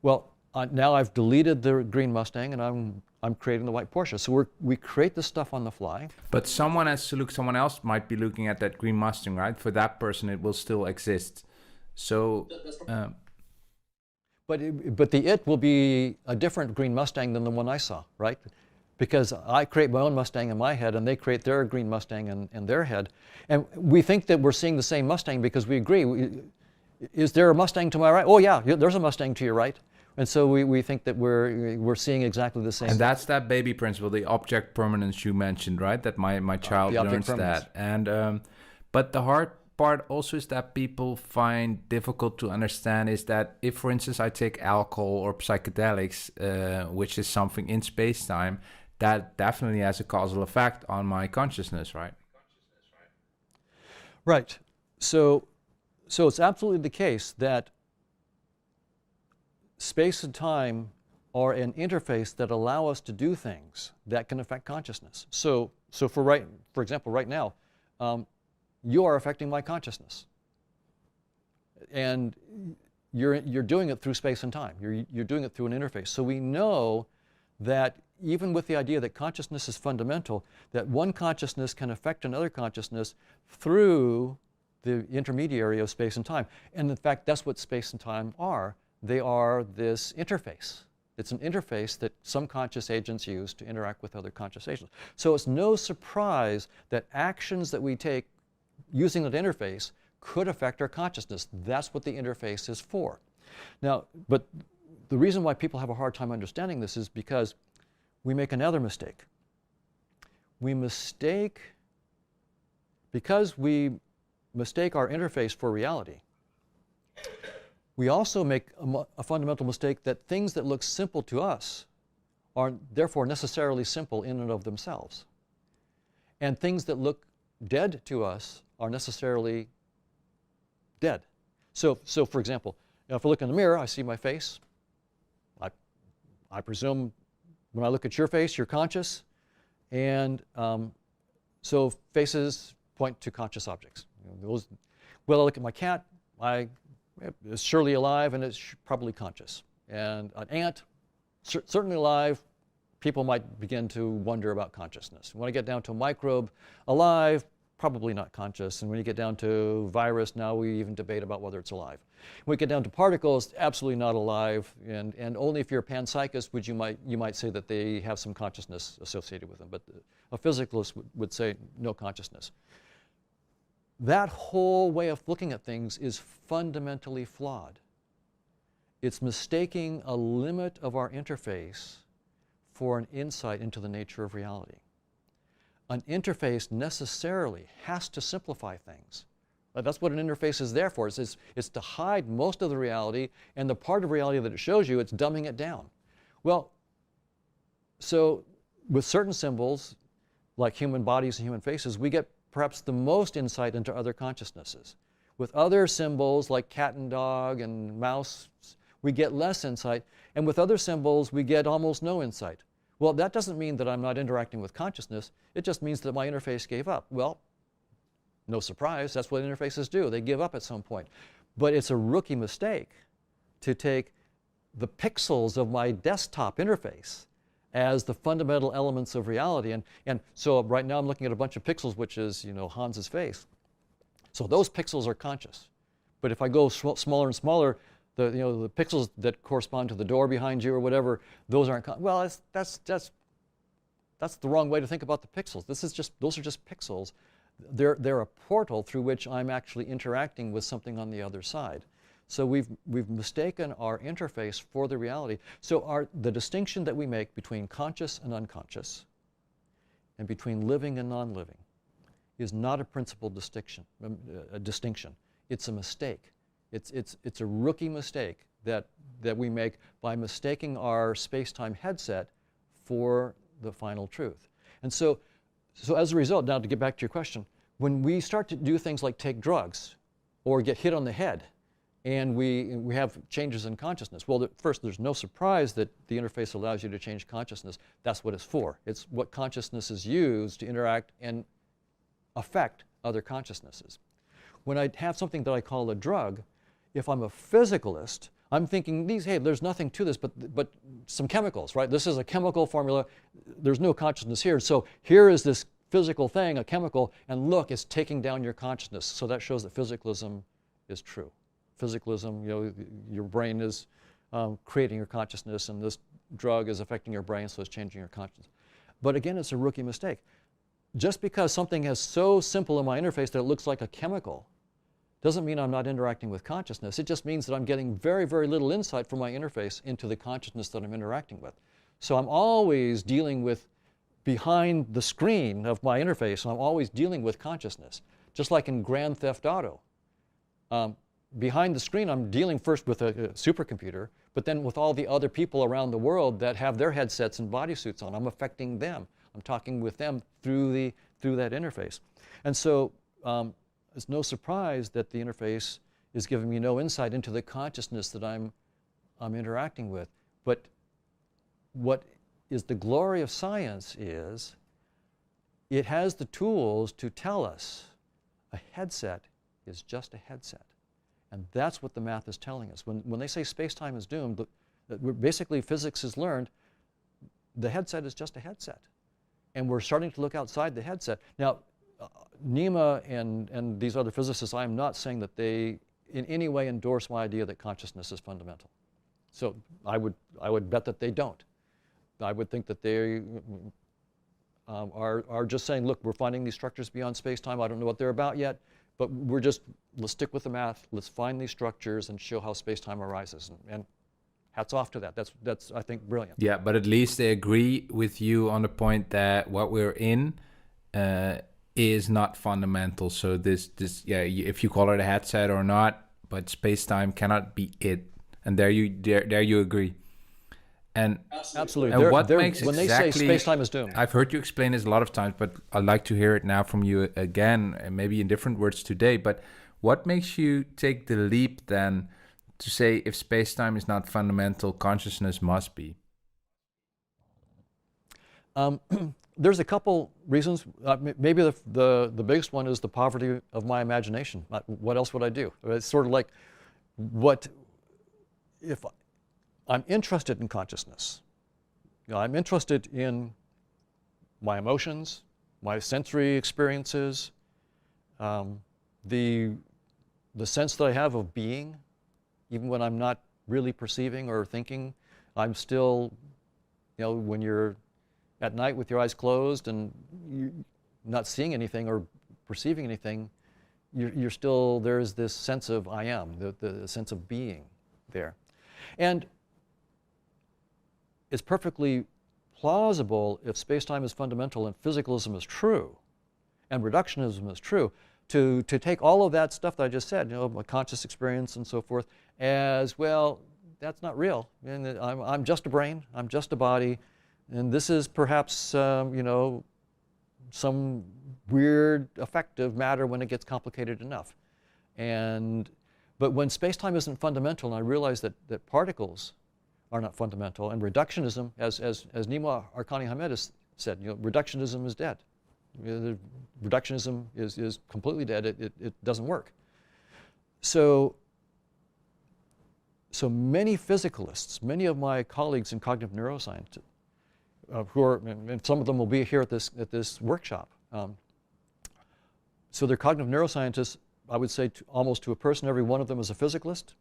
Well, now I've deleted the green Mustang, and I'm creating the white Porsche. So we create this stuff on the fly. But someone else might be looking at that green Mustang, right? For that person, it will still exist. So, but the it will be a different green Mustang than the one I saw, right? Because I create my own Mustang in my head, and they create their green Mustang in their head. And we think that we're seeing the same Mustang because we agree. Is there a Mustang to my right? Oh yeah, there's a Mustang to your right. And so we think that we're seeing exactly the same. And that's that baby principle, the object permanence you mentioned, right? That my child learns that. And but the hard part also is that people find difficult to understand is that if, for instance, I take alcohol or psychedelics, which is something in space-time, that definitely has a causal effect on my consciousness, right? Right. So it's absolutely the case that space and time are an interface that allow us to do things that can affect consciousness. So for example, right now, you are affecting my consciousness, and you're doing it through space and time. You're doing it through an interface. So we know that even with the idea that consciousness is fundamental, that one consciousness can affect another consciousness through the intermediary of space and time. And in fact, that's what space and time are. They are this interface. It's an interface that some conscious agents use to interact with other conscious agents. So it's no surprise that actions that we take using that interface could affect our consciousness. That's what the interface is for. Now, but the reason why people have a hard time understanding this is because we make another mistake. Because we mistake our interface for reality, we also make a fundamental mistake that things that look simple to us are therefore necessarily simple in and of themselves. And things that look dead to us are necessarily dead. So for example, if I look in the mirror, I see my face. I presume when I look at your face, you're conscious. And so faces point to conscious objects. Well, I look at my cat, it's surely alive and it's probably conscious. And an ant, certainly alive, people might begin to wonder about consciousness. When I get down to a microbe, alive, probably not conscious. And when you get down to virus, now we even debate about whether it's alive. When we get down to particles, absolutely not alive. And only if you're a panpsychist you might say that they have some consciousness associated with them. But a physicalist would say no consciousness. That whole way of looking at things is fundamentally flawed. It's mistaking a limit of our interface for an insight into the nature of reality. An interface necessarily has to simplify things. That's what an interface is there for. It's to hide most of the reality, and the part of reality that it shows you, it's dumbing it down. Well, so with certain symbols, like human bodies and human faces, we get perhaps the most insight into other consciousnesses. With other symbols like cat and dog and mouse, we get less insight. And with other symbols, we get almost no insight. Well, that doesn't mean that I'm not interacting with consciousness. It just means that my interface gave up. Well, no surprise, that's what interfaces do. They give up at some point. But it's a rookie mistake to take the pixels of my desktop interface as the fundamental elements of reality. And so right now I'm looking at a bunch of pixels, which is, Hans's face. So those pixels are conscious. But if I go smaller and smaller, the pixels that correspond to the door behind you or whatever, those aren't well, that's that's the wrong way to think about the pixels. Those are just pixels. They're a portal through which I'm actually interacting with something on the other side. So we've mistaken our interface for the reality. So the distinction that we make between conscious and unconscious, and between living and non-living, is not a principal distinction. It's a mistake. It's a rookie mistake that we make by mistaking our space-time headset for the final truth. And so as a result, now to get back to your question, when we start to do things like take drugs or get hit on the head, and we have changes in consciousness, well, first, there's no surprise that the interface allows you to change consciousness. That's what it's for. It's what consciousness is used to interact and affect other consciousnesses. When I have something that I call a drug, if I'm a physicalist, I'm thinking, hey, there's nothing to this but some chemicals, right? This is a chemical formula. There's no consciousness here. So here is this physical thing, a chemical, and look, it's taking down your consciousness. So that shows that physicalism is true. Physicalism, your brain is creating your consciousness, and this drug is affecting your brain, so it's changing your consciousness. But again, it's a rookie mistake. Just because something is so simple in my interface that it looks like a chemical doesn't mean I'm not interacting with consciousness. It just means that I'm getting very, very little insight from my interface into the consciousness that I'm interacting with. So I'm always dealing with, behind the screen of my interface, I'm always dealing with consciousness. Just like in Grand Theft Auto. Behind the screen, I'm dealing first with a supercomputer, but then with all the other people around the world that have their headsets and bodysuits on. I'm affecting them. I'm talking with them through that interface. And so it's no surprise that the interface is giving me no insight into the consciousness that I'm interacting with. But what is the glory of science is it has the tools to tell us a headset is just a headset. And that's what the math is telling us. When they say space-time is doomed, basically physics has learned the headset is just a headset. And we're starting to look outside the headset. Now, Nima and these other physicists, I am not saying that they in any way endorse my idea that consciousness is fundamental. So I would bet that they don't. I would think that they are just saying, look, we're finding these structures beyond space-time. I don't know what they're about yet, but let's stick with the math. Let's find these structures and show how space-time arises. And hats off to that. That's I think, brilliant. Yeah, but at least they agree with you on the point that what we're in is not fundamental. So if you call it a headset or not, but space-time cannot be it. And there you agree. And absolutely. And what makes when they say space-time is doomed? I've heard you explain this a lot of times, but I'd like to hear it now from you again, and maybe in different words today. But what makes you take the leap then to say if space-time is not fundamental, consciousness must be? There's a couple reasons. Maybe the biggest one is the poverty of my imagination. What else would I do? It's sort of like, if I'm interested in consciousness. I'm interested in my emotions, my sensory experiences, the sense that I have of being, even when I'm not really perceiving or thinking. I'm still, when you're at night with your eyes closed and you're not seeing anything or perceiving anything, you're still, there's this sense of I am, the sense of being there. And it's perfectly plausible if space-time is fundamental and physicalism is true and reductionism is true, to take all of that stuff that I just said, my conscious experience and so forth, as, well, that's not real. And I'm just a brain, I'm just a body, and this is perhaps, some weird effective matter when it gets complicated enough. But when space-time isn't fundamental, and I realize that particles are not fundamental, and reductionism, as Nima Arkani Hamed has said, reductionism is dead. Reductionism is completely dead. It doesn't work. So many physicalists, many of my colleagues in cognitive neuroscience, and some of them will be here at this workshop. So they're cognitive neuroscientists. I would say almost to a person, every one of them is a physicalist.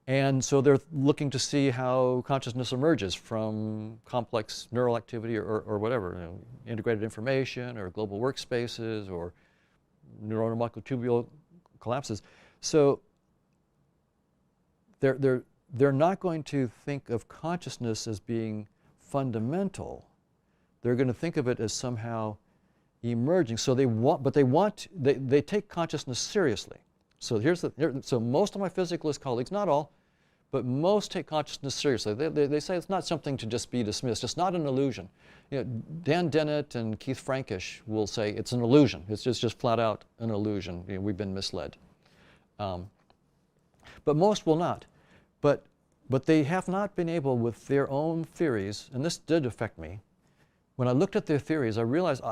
And so they're looking to see how consciousness emerges from complex neural activity or whatever, you know, integrated information or global workspaces or neuronal microtubule collapses. So they're not going to think of consciousness as being fundamental. They're going to think of it as somehow emerging. So they take consciousness seriously. So so most of my physicalist colleagues, not all, but most take consciousness seriously. They say it's not something to just be dismissed. It's not an illusion. You know, Dan Dennett and Keith Frankish will say it's an illusion. It's just flat out an illusion. You know, we've been misled. But most will not. But they have not been able with their own theories, and this did affect me. When I looked at their theories, I realized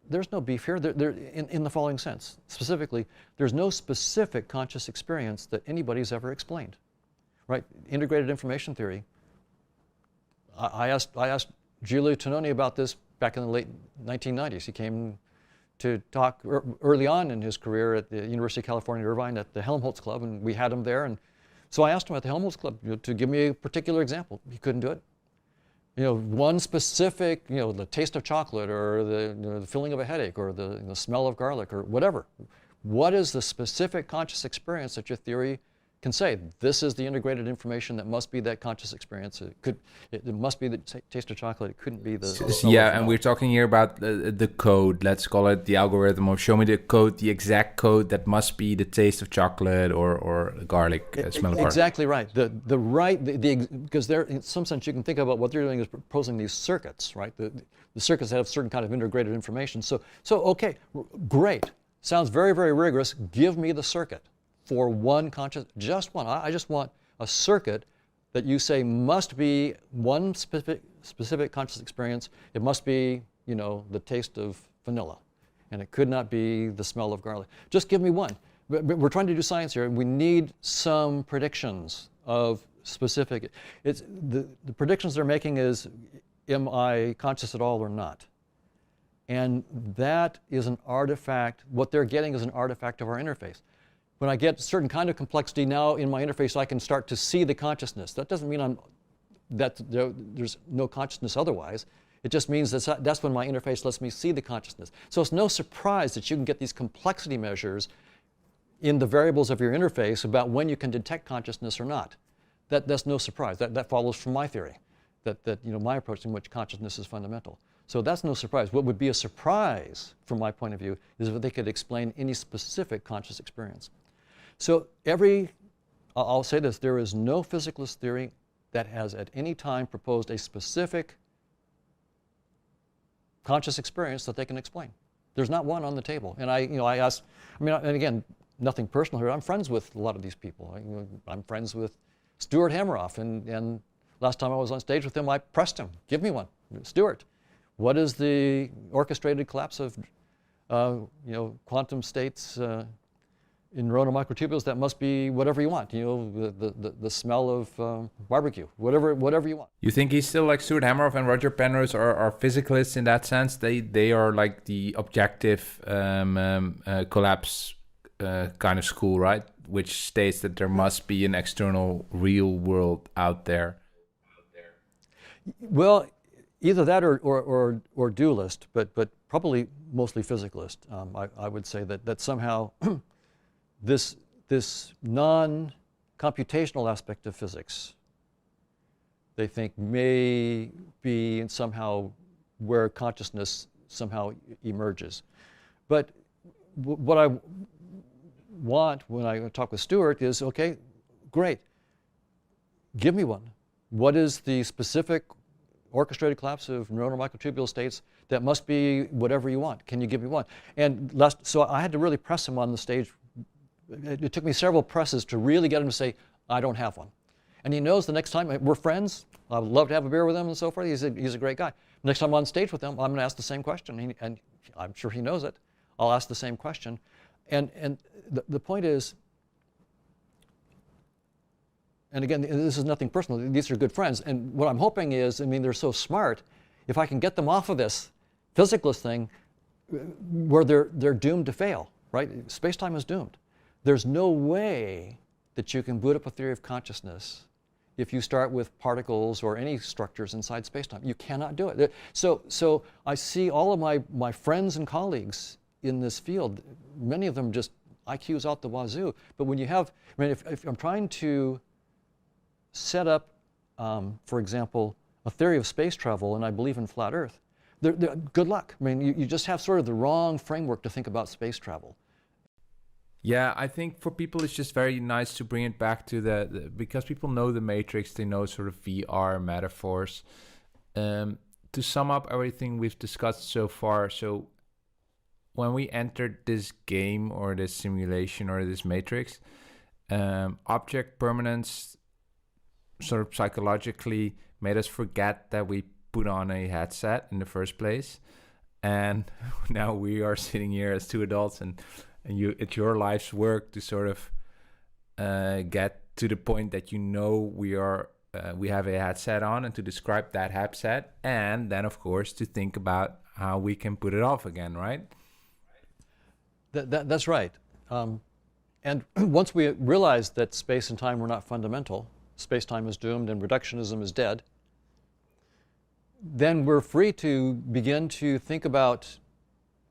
there's no beef here. In the following sense. Specifically, there's no specific conscious experience that anybody's ever explained. Right? Integrated information theory. I asked Giulio Tononi about this back in the late 1990s. He came to talk early on in his career at the University of California, Irvine, at the Helmholtz Club, and we had him there. And so I asked him at the Helmholtz Club, you know, to give me a particular example. He couldn't do it. You know, one specific, you know, the taste of chocolate or the feeling of a headache or the smell of garlic or whatever. What is the specific conscious experience that your theory can say? This is the integrated information that must be that conscious experience. It must be the taste of chocolate. It couldn't be the yeah, and we're talking here about the code. Let's call it the algorithm, or show me the code, the exact code that must be the taste of chocolate or garlic, smell of garlic. Exactly right. Because there, in some sense, you can think about what they're doing is proposing these circuits, right? The circuits have certain kind of integrated information. So okay, great. Sounds very, very rigorous. Give me the circuit for one conscious, just one. I just want a circuit that you say must be one specific conscious experience. It must be, you know, the taste of vanilla, and it could not be the smell of garlic. Just give me one. But we're trying to do science here, and we need some predictions of specific. It's the predictions they're making is, am I conscious at all or not? And that is an artifact. What they're getting is an artifact of our interface. When I get a certain kind of complexity now in my interface, I can start to see the consciousness. That doesn't mean there's no consciousness otherwise. It just means that's when my interface lets me see the consciousness. So it's no surprise that you can get these complexity measures in the variables of your interface about when you can detect consciousness or not. That's no surprise. That follows from my theory, that you know, my approach in which consciousness is fundamental. So that's no surprise. What would be a surprise from my point of view is if they could explain any specific conscious experience. So I'll say this, there is no physicalist theory that has at any time proposed a specific conscious experience that they can explain. There's not one on the table. And I asked, and again, nothing personal here. I'm friends with a lot of these people. I'm friends with Stuart Hameroff, and last time I was on stage with him, I pressed him, give me one. Stuart, what is the orchestrated collapse of quantum states in neuronal microtubules that must be whatever you want, you know, the smell of barbecue, whatever you want. You think he's still like Stuart Hameroff and Roger Penrose are physicalists in that sense? They are like the objective collapse kind of school, right? Which states that there must be an external real world out there. Well, either that or dualist, but probably mostly physicalist. I would say that somehow this non-computational aspect of physics, they think may be somehow where consciousness somehow emerges. But what I want when I talk with Stuart is, okay, great, give me one. What is the specific orchestrated collapse of neuronal microtubule states that must be whatever you want? Can you give me one? And so I had to really press him on the stage. It took me several presses to really get him to say, I don't have one. And he knows the next time, we're friends, I would love to have a beer with him and so forth. He's a great guy. Next time I'm on stage with him, I'm going to ask the same question, and I'm sure he knows it. I'll ask the same question. And the point is, and again, this is nothing personal, these are good friends, and what I'm hoping is, they're so smart, if I can get them off of this physicalist thing where they're doomed to fail, right? Space-time is doomed. There's no way that you can boot up a theory of consciousness if you start with particles or any structures inside spacetime. You cannot do it. So I see all of my friends and colleagues in this field, many of them just IQs out the wazoo. But when you have, I mean, if I'm trying to set up, for example, a theory of space travel, and I believe in flat Earth, good luck. I mean, you just have sort of the wrong framework to think about space travel. Yeah, I think for people it's just very nice to bring it back to because people know the Matrix, they know sort of VR metaphors. To sum up everything we've discussed so far, so when we entered this game or this simulation or this Matrix, object permanence sort of psychologically made us forget that we put on a headset in the first place. And now we are sitting here as two adults and it's your life's work to sort of get to the point that we have a headset on, and to describe that headset, and then of course to think about how we can put it off again, right? That's right. And once we realized that space and time were not fundamental, space-time is doomed and reductionism is dead, then we're free to begin to think about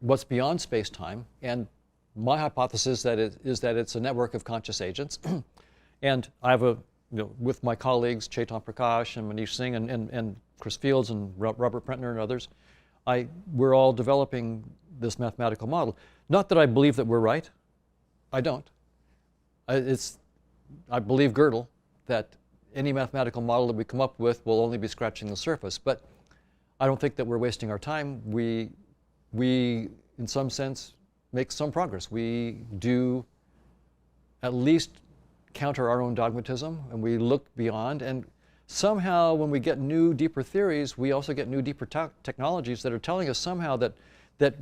what's beyond space-time. And my hypothesis is that it's a network of conscious agents. And I have with my colleagues, Chetan Prakash and Manish Singh and Chris Fields and Robert Prentner and others, we're all developing this mathematical model. Not that I believe that we're right. I don't. I believe Gödel, that any mathematical model that we come up with will only be scratching the surface. But I don't think that we're wasting our time. We in some sense, make some progress. We do at least counter our own dogmatism, and we look beyond. And somehow, when we get new, deeper theories, we also get new, deeper technologies that are telling us somehow that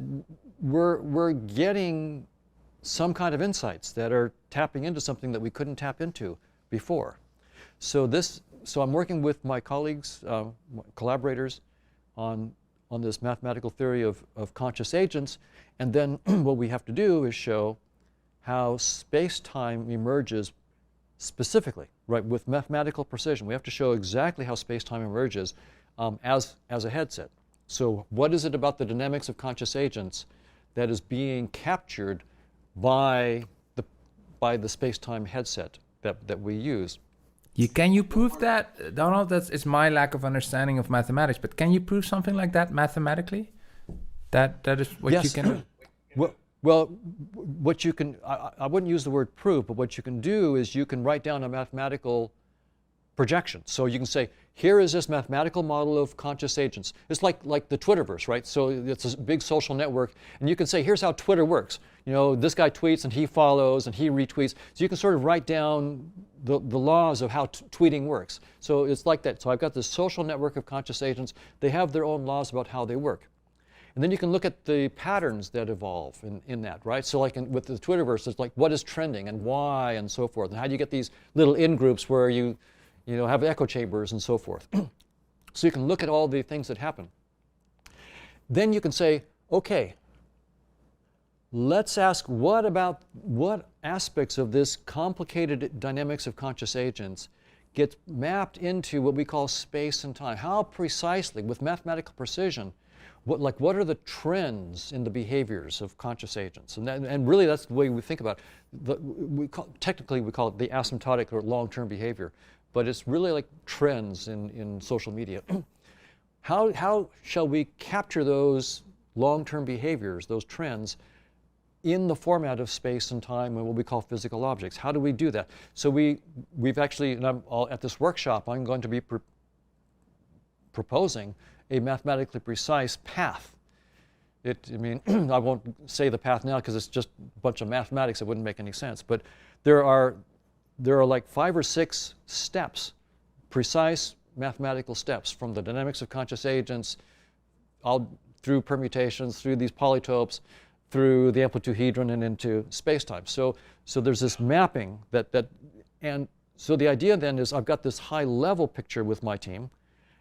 we're getting some kind of insights that are tapping into something that we couldn't tap into before. So I'm working with my colleagues, my collaborators, on this mathematical theory of conscious agents. And then what we have to do is show how space-time emerges specifically, right, with mathematical precision. We have to show exactly how space-time emerges as a headset. So what is it about the dynamics of conscious agents that is being captured by the space-time headset that we use? Can you prove that, Donald? It's my lack of understanding of mathematics, but can you prove something like that mathematically? That is what yes. you can do? Well, what you can, I wouldn't use the word prove, but what you can do is you can write down a mathematical projection. So you can say, here is this mathematical model of conscious agents. It's like the Twitterverse, right? So it's a big social network, and you can say, here's how Twitter works. You know, this guy tweets and he follows and he retweets. So you can sort of write down the laws of how tweeting works. So it's like that. So I've got this social network of conscious agents. They have their own laws about how they work. And then you can look at the patterns that evolve in that, right? So like with the Twitterverse, it's like what is trending and why and so forth. And how do you get these little in-groups where you have echo chambers and so forth. So you can look at all the things that happen. Then you can say, okay, let's ask what aspects of this complicated dynamics of conscious agents get mapped into what we call space and time. How precisely, with mathematical precision, what are the trends in the behaviors of conscious agents? And really that's the way we think about it. Technically we call it the asymptotic or long-term behavior. But it's really like trends in social media. How shall we capture those long-term behaviors, those trends, in the format of space and time and what we call physical objects? How do we do that? So we've actually, and at this workshop, I'm going to be proposing a mathematically precise path. I won't say the path now because it's just a bunch of mathematics. It wouldn't make any sense. But there are like 5 or 6 steps, precise mathematical steps, from the dynamics of conscious agents, all through permutations, through these polytopes, through the amplituhedron and into space-time. So there's this mapping and so the idea then is I've got this high-level picture with my team,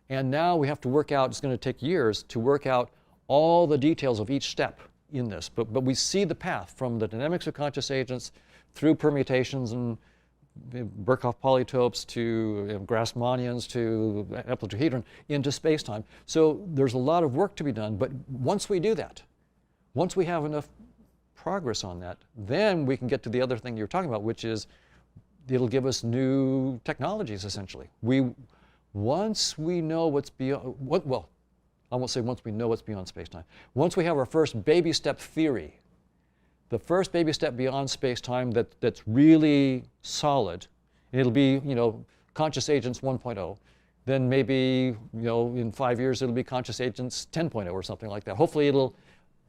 and now we have to work out, it's going to take years to work out all the details of each step in this. But we see the path from the dynamics of conscious agents through permutations and Birkhoff polytopes to Grassmannians to epileptohedron into space-time. So there's a lot of work to be done, but once we do that, once we have enough progress on that, then we can get to the other thing you're talking about, which is it'll give us new technologies, essentially. Once we know what's beyond, well, I won't say once we know what's beyond space-time. Once we have our first baby step theory, the first baby step beyond space-time that's really solid, and it'll be, conscious agents 1.0. Then maybe, in 5 years it'll be conscious agents 10.0 or something like that. Hopefully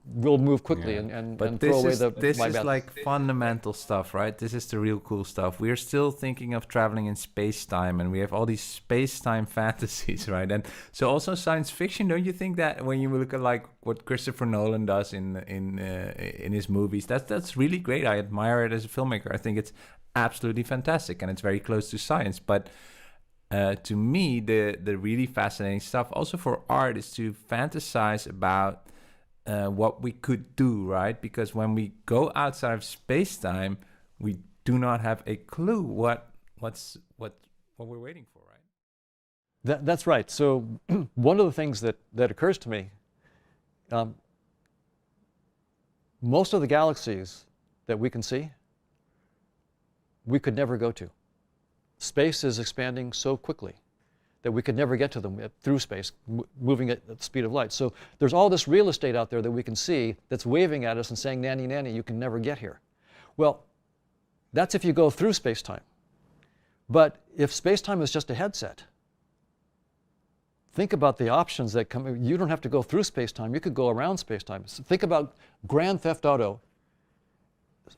we'll move quickly and throw away the this my is bad. like fundamental stuff, right? This is the real cool stuff. We're still thinking of traveling in space-time, and we have all these space-time fantasies, right? And so also science fiction, don't you think that when you look at like what Christopher Nolan does in his movies, that's really great. I admire it as a filmmaker. I think it's absolutely fantastic, and it's very close to science. But to me, the really fascinating stuff also for art is to fantasize about what we could do, right? Because when we go outside of space-time, we do not have a clue what we're waiting for, right? That's right. So one of the things that occurs to me, most of the galaxies that we can see, we could never go to. Space is expanding so quickly that we could never get to them through space, moving at the speed of light. So there's all this real estate out there that we can see that's waving at us and saying, nanny, nanny, you can never get here. Well, that's if you go through space-time. But if space-time is just a headset, think about the options that come. You don't have to go through space-time. You could go around space-time. So think about Grand Theft Auto.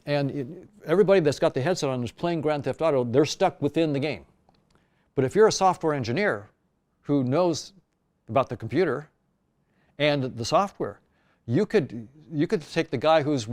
And everybody that's got the headset on and is playing Grand Theft Auto, they're stuck within the game. But if you're a software engineer who knows about the computer and the software, you could take the guy who's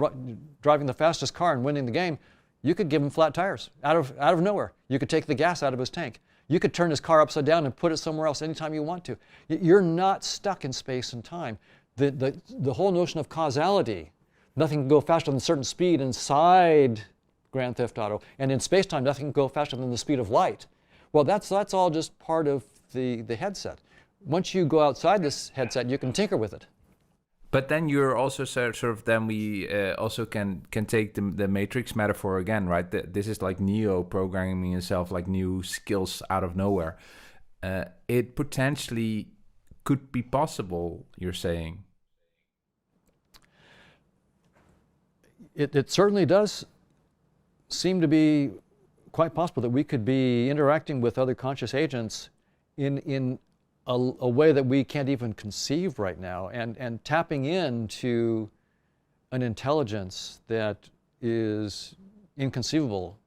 driving the fastest car and winning the game. You could give him flat tires out of nowhere. You could take the gas out of his tank. You could turn his car upside down and put it somewhere else anytime you want to. You're not stuck in space and time. The whole notion of causality, nothing can go faster than a certain speed inside Grand Theft Auto, and in space-time, nothing can go faster than the speed of light. Well, that's all just part of the headset. Once you go outside this headset, you can tinker with it. But then you're also sort of, then we also can take the Matrix metaphor again, right? This is like Neo programming himself, like new skills out of nowhere. It potentially could be possible, you're saying. It certainly does seem to be quite possible that we could be interacting with other conscious agents in a way that we can't even conceive right now, and tapping into an intelligence that is inconceivable,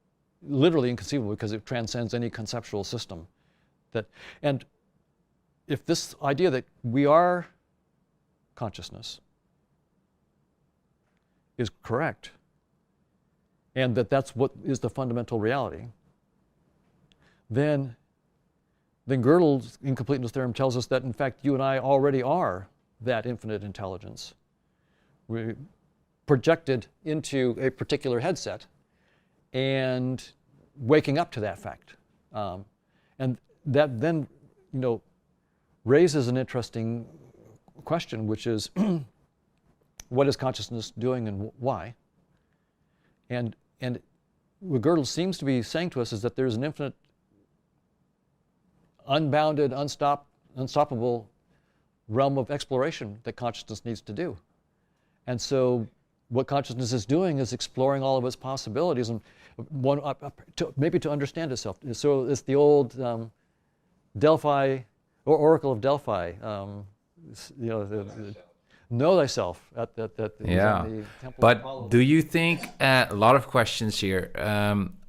literally inconceivable, because it transcends any conceptual system. And if this idea that we are consciousness is correct, and that's what is the fundamental reality, then Gödel's incompleteness theorem tells us that, in fact, you and I already are that infinite intelligence. We projected into a particular headset and waking up to that fact. And that then, raises an interesting question, which is, what is consciousness doing and why? And what Gödel seems to be saying to us is that there's an infinite, unbounded, unstoppable realm of exploration that consciousness needs to do. And so what consciousness is doing is exploring all of its possibilities, and maybe to understand itself. So it's the old Delphi, or Oracle of Delphi, know thyself at the Temple but of Apollo. Do you think, a lot of questions here,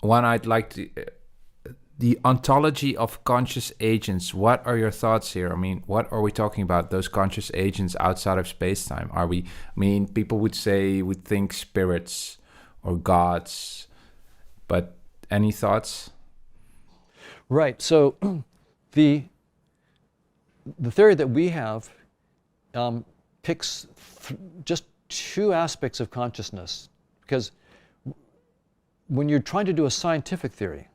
one I'd like to, the ontology of conscious agents, what are your thoughts here? I mean, what are we talking about, those conscious agents outside of space-time? People would think spirits or gods, but any thoughts? Right, so the theory that we have picks just two aspects of consciousness, because when you're trying to do a scientific theory,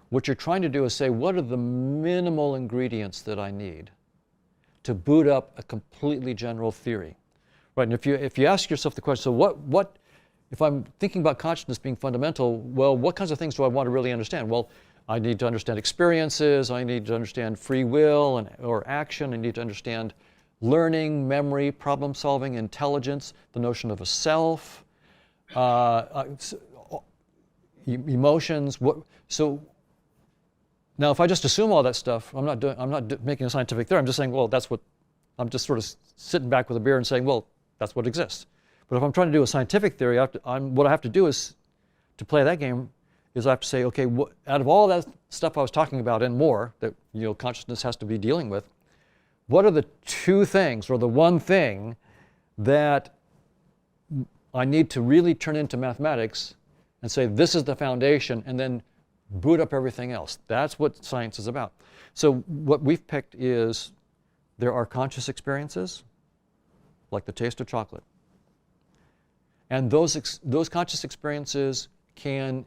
What you're trying to do is say, what are the minimal ingredients that I need to boot up a completely general theory? Right, and if you ask yourself the question, so what if I'm thinking about consciousness being fundamental, well, what kinds of things do I want to really understand? Well, I need to understand experiences, I need to understand free will or action, I need to understand learning, memory, problem solving, intelligence, the notion of a self, emotions. So now if I just assume all that stuff, I'm not making a scientific theory, I'm just saying, well, I'm just sort of sitting back with a beer and saying, well, that's what exists. But if I'm trying to do a scientific theory, what I have to do is, to play that game, is I have to say, okay, out of all that stuff I was talking about and more that consciousness has to be dealing with, what are the two things or the one thing that I need to really turn into mathematics and say this is the foundation, and then boot up everything else? That's what science is about. So what we've picked is there are conscious experiences, like the taste of chocolate. And those conscious experiences can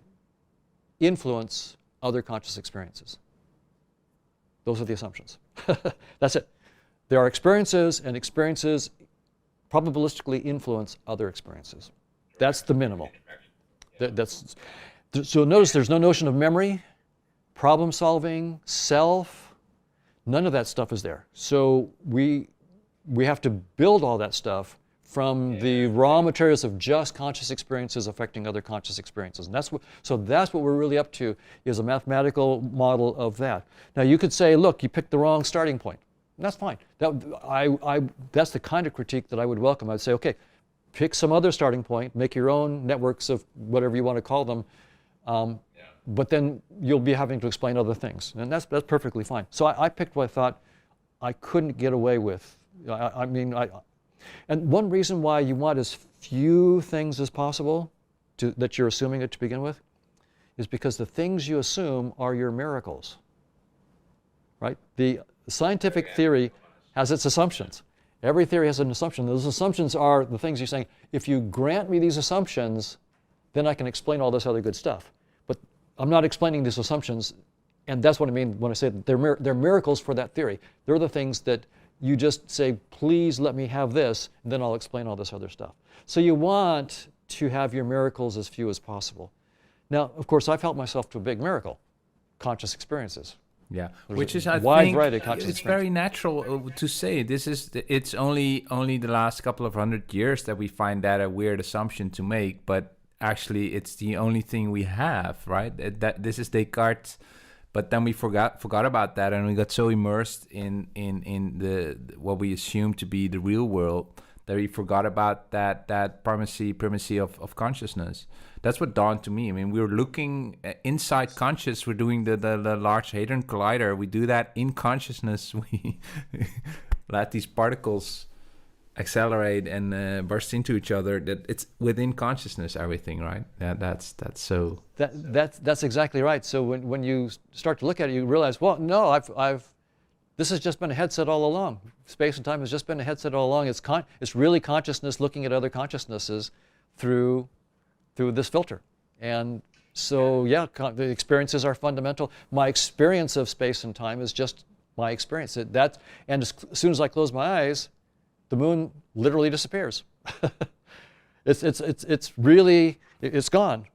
influence other conscious experiences. Those are the assumptions. That's it. There are experiences, and experiences probabilistically influence other experiences. That's the minimal. So notice there's no notion of memory, problem solving, self. None of that stuff is there. So we have to build all that stuff from the raw materials of just conscious experiences affecting other conscious experiences. And that's what we're really up to, is a mathematical model of that. Now you could say, look, you picked the wrong starting point. And that's fine. That's the kind of critique that I would welcome. I'd say, okay, pick some other starting point, make your own networks of whatever you want to call them, but then you'll be having to explain other things. And that's perfectly fine. So I picked what I thought I couldn't get away with. And one reason why you want as few things as possible that you're assuming it to begin with is because the things you assume are your miracles, right? The scientific theory has its assumptions. Every theory has an assumption. Those assumptions are the things you're saying, if you grant me these assumptions, then I can explain all this other good stuff. But I'm not explaining these assumptions, and that's what I mean when I say that they're miracles for that theory. They're the things that you just say, please let me have this, and then I'll explain all this other stuff. So you want to have your miracles as few as possible. Now, of course, I've helped myself to a big miracle, conscious experiences. Yeah, There's which is, a I wide think, variety of conscious it's very natural to say. It's only the last couple of 100 years that we find that a weird assumption to make, but actually it's the only thing we have, right? That this is Descartes. But then we forgot about that, and we got so immersed in the what we assume to be the real world that we forgot about that primacy of consciousness. That's what dawned to me. I mean, we were looking inside conscious. We're doing the Large Hadron Collider. We do that in consciousness. We let these particles accelerate and burst into each other. That it's within consciousness, everything, right? That's so. That's exactly right. So when you start to look at it, you realize, well, no, this has just been a headset all along. Space and time has just been a headset all along. It's really consciousness looking at other consciousnesses through this filter. And so, yeah, the experiences are fundamental. My experience of space and time is just my experience. And as soon as I close my eyes, the moon literally disappears. It's gone.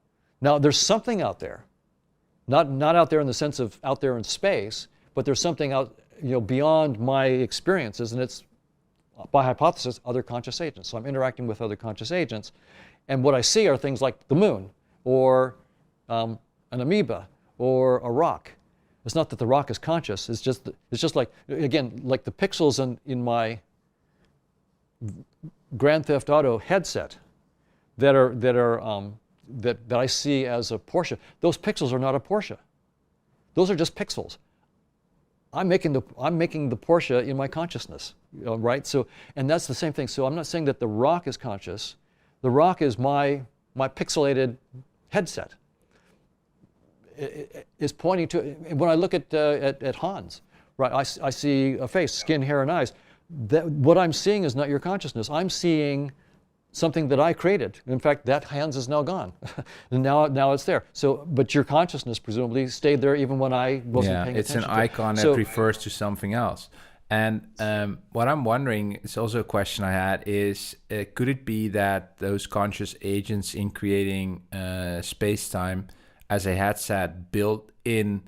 Now there's something out there, not out there in the sense of out there in space, but there's something out, beyond my experiences, and it's by hypothesis other conscious agents. So I'm interacting with other conscious agents, and what I see are things like the moon, or an amoeba, or a rock. It's not that the rock is conscious. It's just like, again, like the pixels in my Grand Theft Auto headset that I see as a Porsche. Those pixels are not a Porsche. Those are just pixels. I'm making the Porsche in my consciousness, right? So, and that's the same thing. So I'm not saying that the rock is conscious. The rock is my pixelated headset. It is pointing to, when I look at Hans, right? I see a face, skin, hair, and eyes. What I'm seeing is not your consciousness. I'm seeing something that I created. In fact, that hands is now gone. And now it's there. So, but your consciousness presumably stayed there even when I wasn't paying it's an attention to it. icon that So, refers to something else. And what I'm wondering, it's also a question I had, is could it be that those conscious agents in creating space-time as a headset built in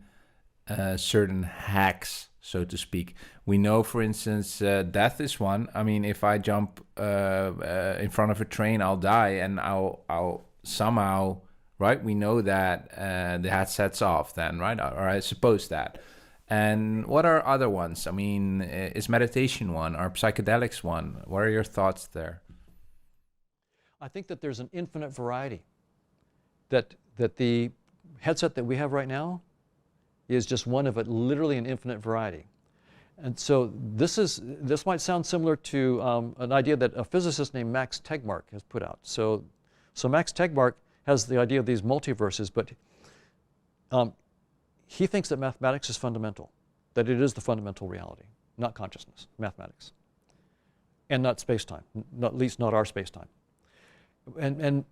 certain hacks, so to speak? We know, for instance, death is one. I mean, if I jump in front of a train, I'll die, and I'll somehow, right? We know that the headset's off then, right? Or I suppose that. And what are other ones? I mean, is meditation one? Are psychedelics one? What are your thoughts there? I think that there's an infinite variety. That the headset that we have right now is just one of literally an infinite variety. And so this might sound similar to an idea that a physicist named Max Tegmark has put out. So Max Tegmark has the idea of these multiverses, but he thinks that mathematics is fundamental, that it is the fundamental reality, not consciousness, mathematics, and not space-time, at least not our space-time. And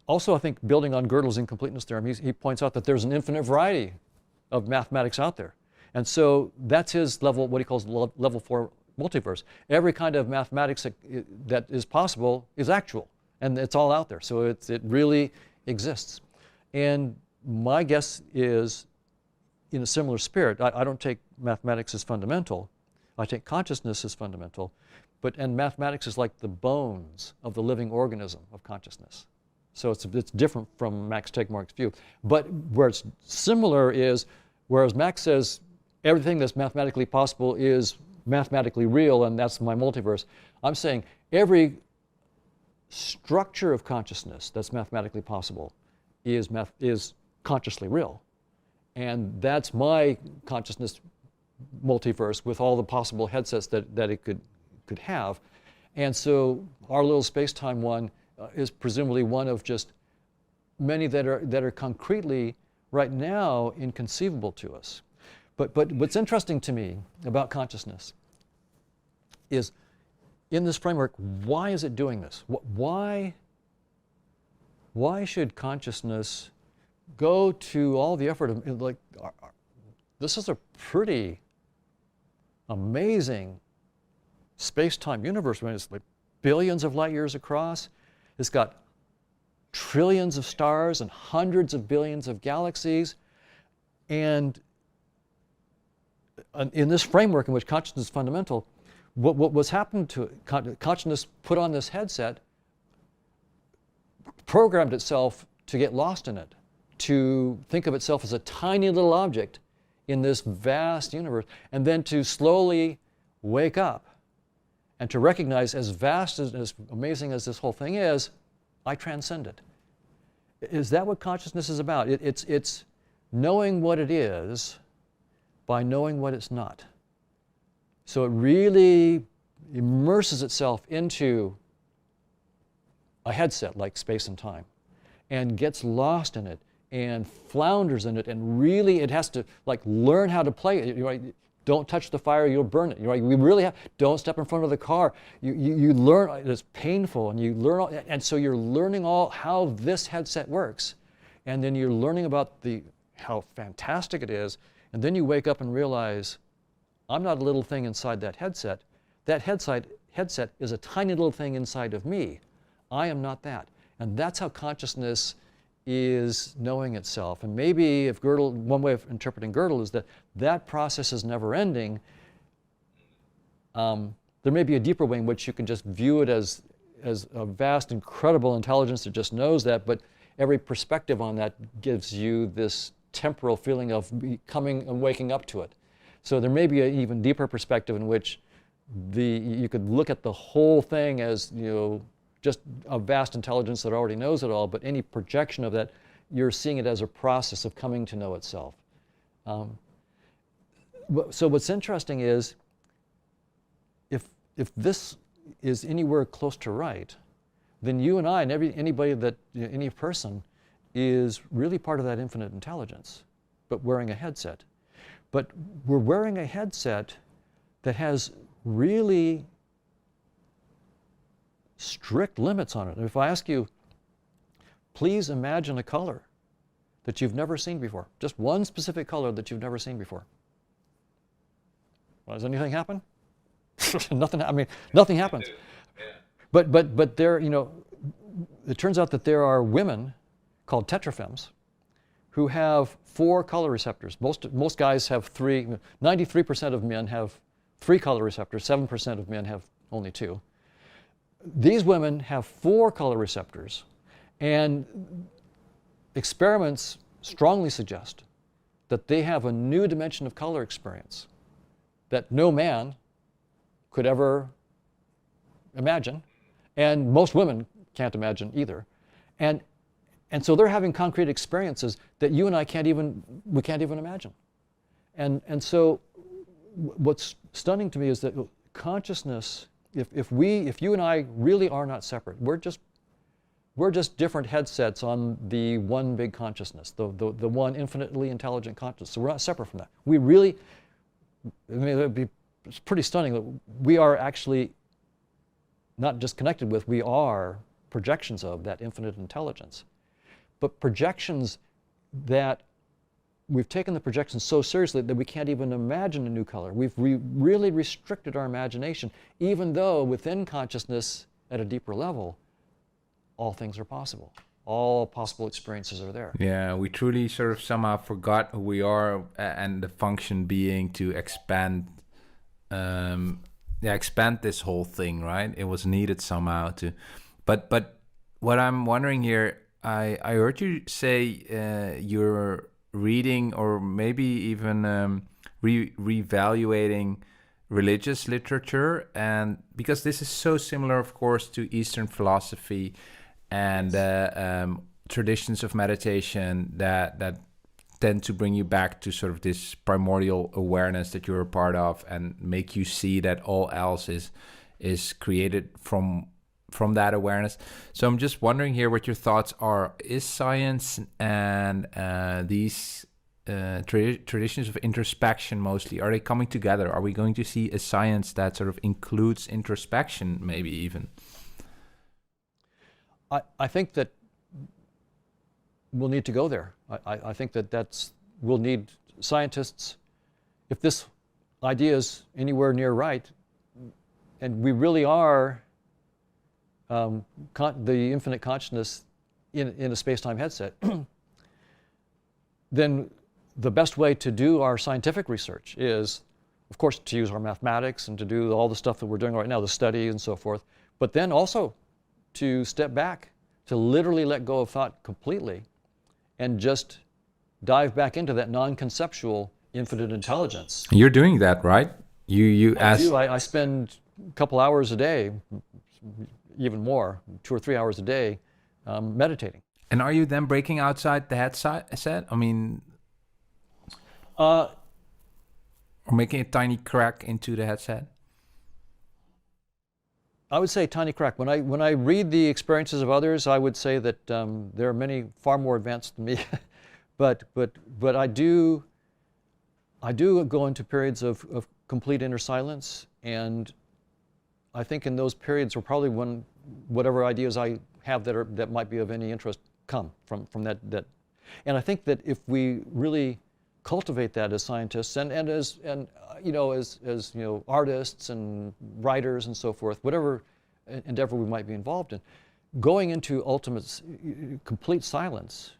also, I think, building on Gödel's incompleteness theorem, he points out that there's an infinite variety of mathematics out there. And so that's his level, what he calls level 4 multiverse. Every kind of mathematics that is possible is actual, and it's all out there. So it really exists. And my guess is, in a similar spirit, I don't take mathematics as fundamental. I take consciousness as fundamental. And mathematics is like the bones of the living organism of consciousness. So it's different from Max Tegmark's view. But where it's similar is, whereas Max says everything that's mathematically possible is mathematically real, and that's my multiverse, I'm saying every structure of consciousness that's mathematically possible is consciously real. And that's my consciousness multiverse with all the possible headsets that it could have. And so our little space-time one is presumably one of just many that are concretely right now inconceivable to us. But what's interesting to me about consciousness is, in this framework, why is it doing this? Why should consciousness go to all the effort of, like, this is a pretty amazing space-time universe. I mean, it's like billions of light years across. It's got trillions of stars and hundreds of billions of galaxies. And in this framework in which consciousness is fundamental, what's happened to it, consciousness put on this headset, programmed itself to get lost in it, to think of itself as a tiny little object in this vast universe, and then to slowly wake up and to recognize, as vast as amazing as this whole thing is, I transcend it. Is that what consciousness is about? It's knowing what it is by knowing what it's not. So it really immerses itself into a headset like space and time and gets lost in it and flounders in it, and really it has to like learn how to play it. Right? Don't touch the fire, you'll burn it. Right? We really have, don't step in front of the car. You learn, it's painful, and you learn, and so you're learning all how this headset works, and then you're learning about how fantastic it is, and then you wake up and realize, I'm not a little thing inside that headset. That headset is a tiny little thing inside of me. I am not that. And that's how consciousness is knowing itself. And maybe if one way of interpreting Gödel is that process is never ending. There may be a deeper way in which you can just view it as a vast, incredible intelligence that just knows that, but every perspective on that gives you this temporal feeling of becoming and waking up to it. So there may be an even deeper perspective in which you could look at the whole thing as, just a vast intelligence that already knows it all, but any projection of that, you're seeing it as a process of coming to know itself. So what's interesting is, if this is anywhere close to right, then you and I and anybody any person is really part of that infinite intelligence, but wearing a headset. But we're wearing a headset that has really strict limits on it. And if I ask you, please imagine a color that you've never seen before, just one specific color that you've never seen before. Well, does anything happen? Nothing. I mean, nothing happens. But there, you know, it turns out that there are women called tetrafems who have 4 color receptors. Most guys have 3. 93% of men have 3 color receptors. 7% of men have only 2. These women have 4 color receptors, and experiments strongly suggest that they have a new dimension of color experience that no man could ever imagine, and most women can't imagine either. And so they're having concrete experiences that you and I can't even imagine. And so what's stunning to me is that consciousness, if you and I really are not separate, we're just different headsets on the one big consciousness, the one infinitely intelligent consciousness. So we're not separate from that. We really, I mean, it's pretty stunning that we are actually not just connected with, we are projections of that infinite intelligence. But projections that we've taken the projections so seriously that we can't even imagine a new color. We've really restricted our imagination, even though within consciousness at a deeper level, all things are possible. All possible experiences are there. Yeah, we truly sort of somehow forgot who we are and the function being to expand this whole thing, right? It was needed somehow to, but what I'm wondering here, I heard you say you're reading or maybe even reevaluating religious literature, and because this is so similar, of course, to Eastern philosophy and traditions of meditation that tend to bring you back to sort of this primordial awareness that you're a part of and make you see that all else is created from that awareness. So I'm just wondering here what your thoughts are. Is science and these traditions of introspection mostly, are they coming together? Are we going to see a science that sort of includes introspection maybe even? I think that we'll need to go there. I think we'll need scientists. If this idea is anywhere near right, and we really are the infinite consciousness in a space-time headset, then the best way to do our scientific research is, of course, to use our mathematics and to do all the stuff that we're doing right now, the study and so forth, but then also to step back, to literally let go of thought completely and just dive back into that non-conceptual infinite intelligence. You're doing that, right? I spend a couple hours a day, even more, 2 or 3 hours a day, meditating. And are you then breaking outside the headset? I mean, or making a tiny crack into the headset? I would say tiny crack. When I read the experiences of others, I would say that there are many far more advanced than me, but I do go into periods of complete inner silence, and I think in those periods are probably when whatever ideas I have that might be of any interest come from that. And I think that if we really cultivate that as scientists and as artists and writers and so forth, whatever endeavor we might be involved in, going into ultimate complete silence,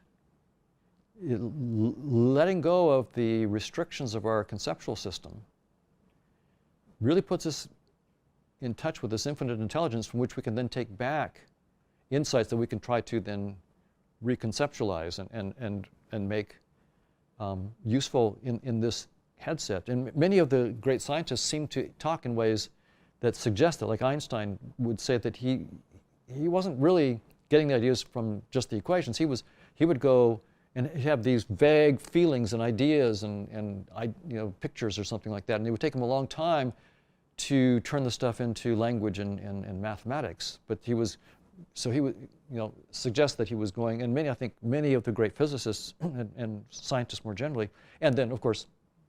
letting go of the restrictions of our conceptual system, really puts us in touch with this infinite intelligence from which we can then take back insights that we can try to then reconceptualize and make useful in this headset. And many of the great scientists seem to talk in ways that suggest that, like Einstein would say that he wasn't really getting the ideas from just the equations. He would go and have these vague feelings and ideas and pictures or something like that, and it would take him a long time to turn the stuff into language and mathematics. But he would suggest that he was going, and I think many of the great physicists and scientists more generally, and then of course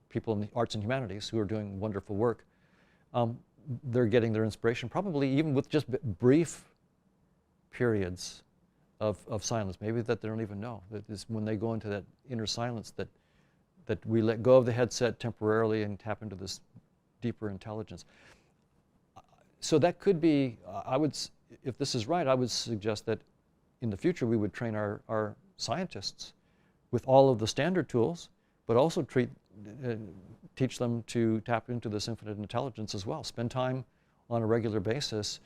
people in the arts and humanities who are doing wonderful work, they're getting their inspiration probably even with just brief periods of silence, maybe that they don't even know. That is when they go into that inner silence that we let go of the headset temporarily and tap into this deeper intelligence. So that could be, if this is right, I would suggest that in the future we would train our scientists with all of the standard tools, but also teach them to tap into this infinite intelligence as well. Spend time on a regular basis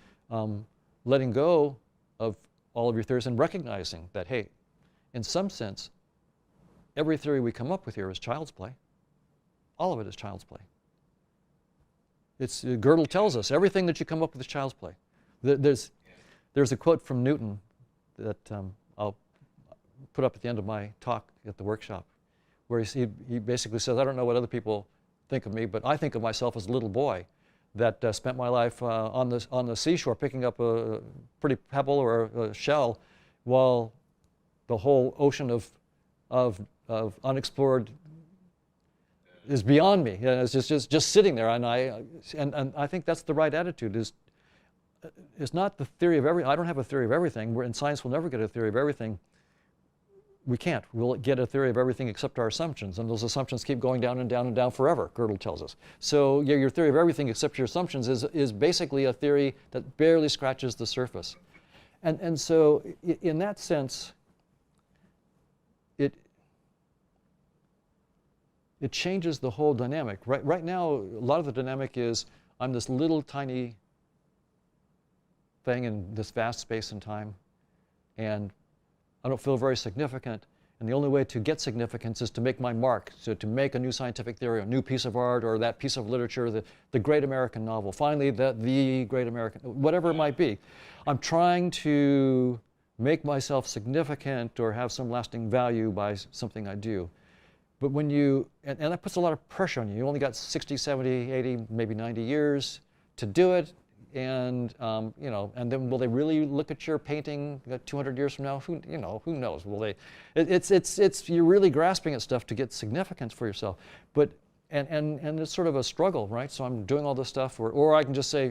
letting go of all of your theories and recognizing that, hey, in some sense, every theory we come up with here is child's play. All of it is child's play. Gödel tells us everything that you come up with is child's play. There's a quote from Newton that I'll put up at the end of my talk at the workshop, where he basically says, I don't know what other people think of me, but I think of myself as a little boy that spent my life on the seashore picking up a pretty pebble or a shell while the whole ocean of unexplored is beyond me. It's just sitting there, and I think that's the right attitude. Is not the theory of everything. I don't have a theory of everything. In science, we'll never get a theory of everything. We can't. We'll get a theory of everything except our assumptions, and those assumptions keep going down and down and down forever, Gödel tells us. So yeah, your theory of everything except your assumptions is basically a theory that barely scratches the surface. And so in that sense, it changes the whole dynamic. Right now, a lot of the dynamic is I'm this little tiny thing in this vast space and time, and I don't feel very significant, and the only way to get significance is to make my mark, so to make a new scientific theory, a new piece of art, or that piece of literature, the great American novel, finally the great American, whatever it might be. I'm trying to make myself significant or have some lasting value by something I do. But when and that puts a lot of pressure on you. You only got 60, 70, 80, maybe 90 years to do it. And and then will they really look at your painting 200 years from now? Who knows? Will they? You're really grasping at stuff to get significance for yourself. But and it's sort of a struggle, right? So I'm doing all this stuff, or I can just say,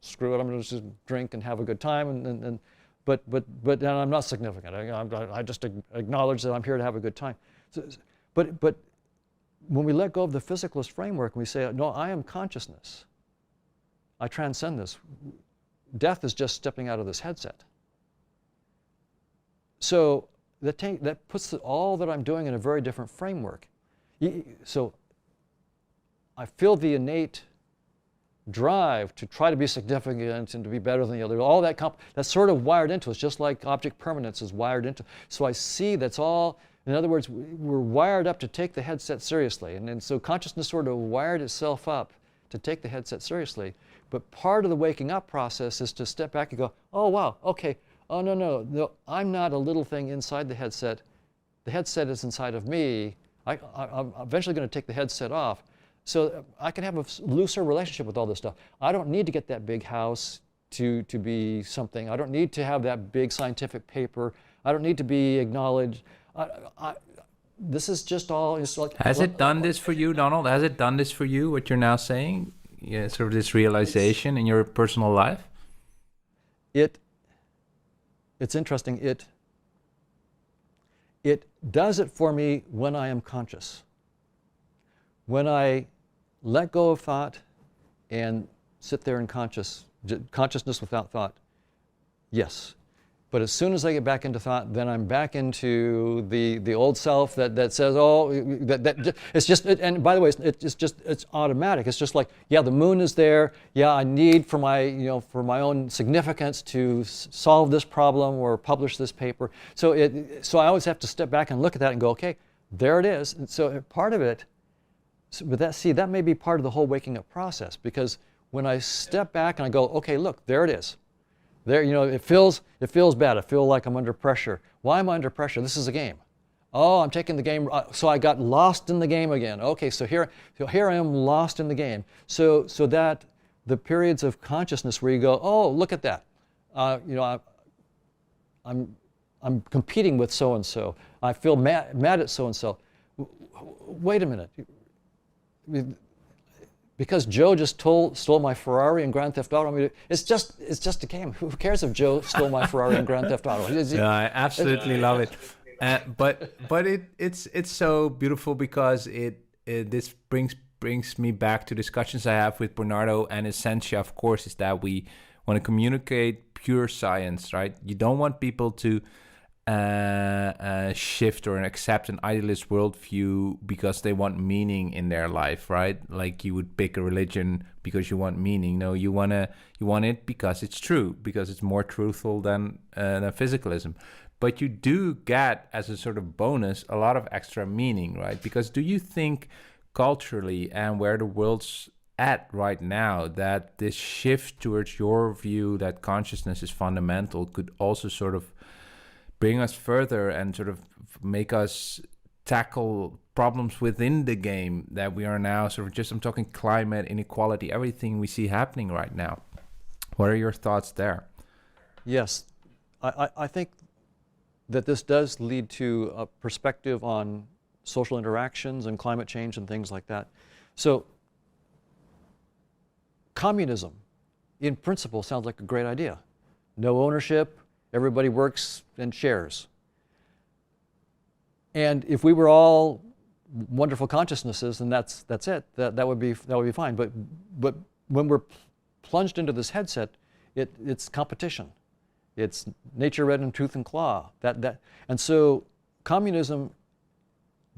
screw it, I'm going to just drink and have a good time, but I'm not significant. I just acknowledge that I'm here to have a good time. But when we let go of the physicalist framework and we say, no, I am consciousness. I transcend this. Death is just stepping out of this headset. So that puts all that I'm doing in a very different framework. So I feel the innate drive to try to be significant and to be better than the other. All that's sort of wired into us, just like object permanence is wired into. So I see that's all. In other words, we're wired up to take the headset seriously. And so consciousness sort of wired itself up to take the headset seriously. But part of the waking up process is to step back and go, oh, wow, okay, oh, no, I'm not a little thing inside the headset. The headset is inside of me. I'm eventually going to take the headset off. So I can have a looser relationship with all this stuff. I don't need to get that big house to be something. I don't need to have that big scientific paper. I don't need to be acknowledged. This is just all. Has it done this for you, Donald? Has it done this for you, what you're now saying? Yeah, sort of this realization in your personal life? It's interesting. It does it for me when I am conscious. When I let go of thought and sit there in consciousness without thought, yes. But as soon as I get back into thought, then I'm back into the old self that says, oh, that it's just, and by the way, it's automatic. It's just like, yeah, the moon is there. Yeah, I need for my own significance to solve this problem or publish this paper. So I always have to step back and look at that and go, okay, there it is. And so part of it, but that may be part of the whole waking up process, because when I step back and I go, okay, look, there it is. There, it feels bad. I feel like I'm under pressure. Why am I under pressure? This is a game. Oh, I'm taking the game. So I got lost in the game again. Okay, so here I am lost in the game. So that the periods of consciousness where you go, oh, look at that. I'm competing with so and so. I feel mad at so and so. Wait a minute. because Joe just stole my Ferrari in Grand Theft Auto. I mean, it's just a game. Who cares if Joe stole my Ferrari in Grand Theft Auto? Yeah, I absolutely love it. But it's so beautiful because this brings me back to discussions I have with Bernardo and Essentia. Of course, is that we want to communicate pure science, right? You don't want people to shift or accept an idealist worldview because they want meaning in their life, right? Like you would pick a religion because you want meaning. No, you want it because it's true, because it's more truthful than physicalism. But you do get, as a sort of bonus, a lot of extra meaning, right? Because do you think culturally and where the world's at right now, that this shift towards your view that consciousness is fundamental could also sort of bring us further and sort of make us tackle problems within the game that we are now sort of I'm talking climate, inequality, everything we see happening right now. What are your thoughts there? Yes, I think that this does lead to a perspective on social interactions and climate change and things like that. So communism, in principle, sounds like a great idea. No ownership, everybody works and shares. And if we were all wonderful consciousnesses, then that's it. That would be fine. But when we're plunged into this headset, it's competition. It's nature red and tooth and claw. And so communism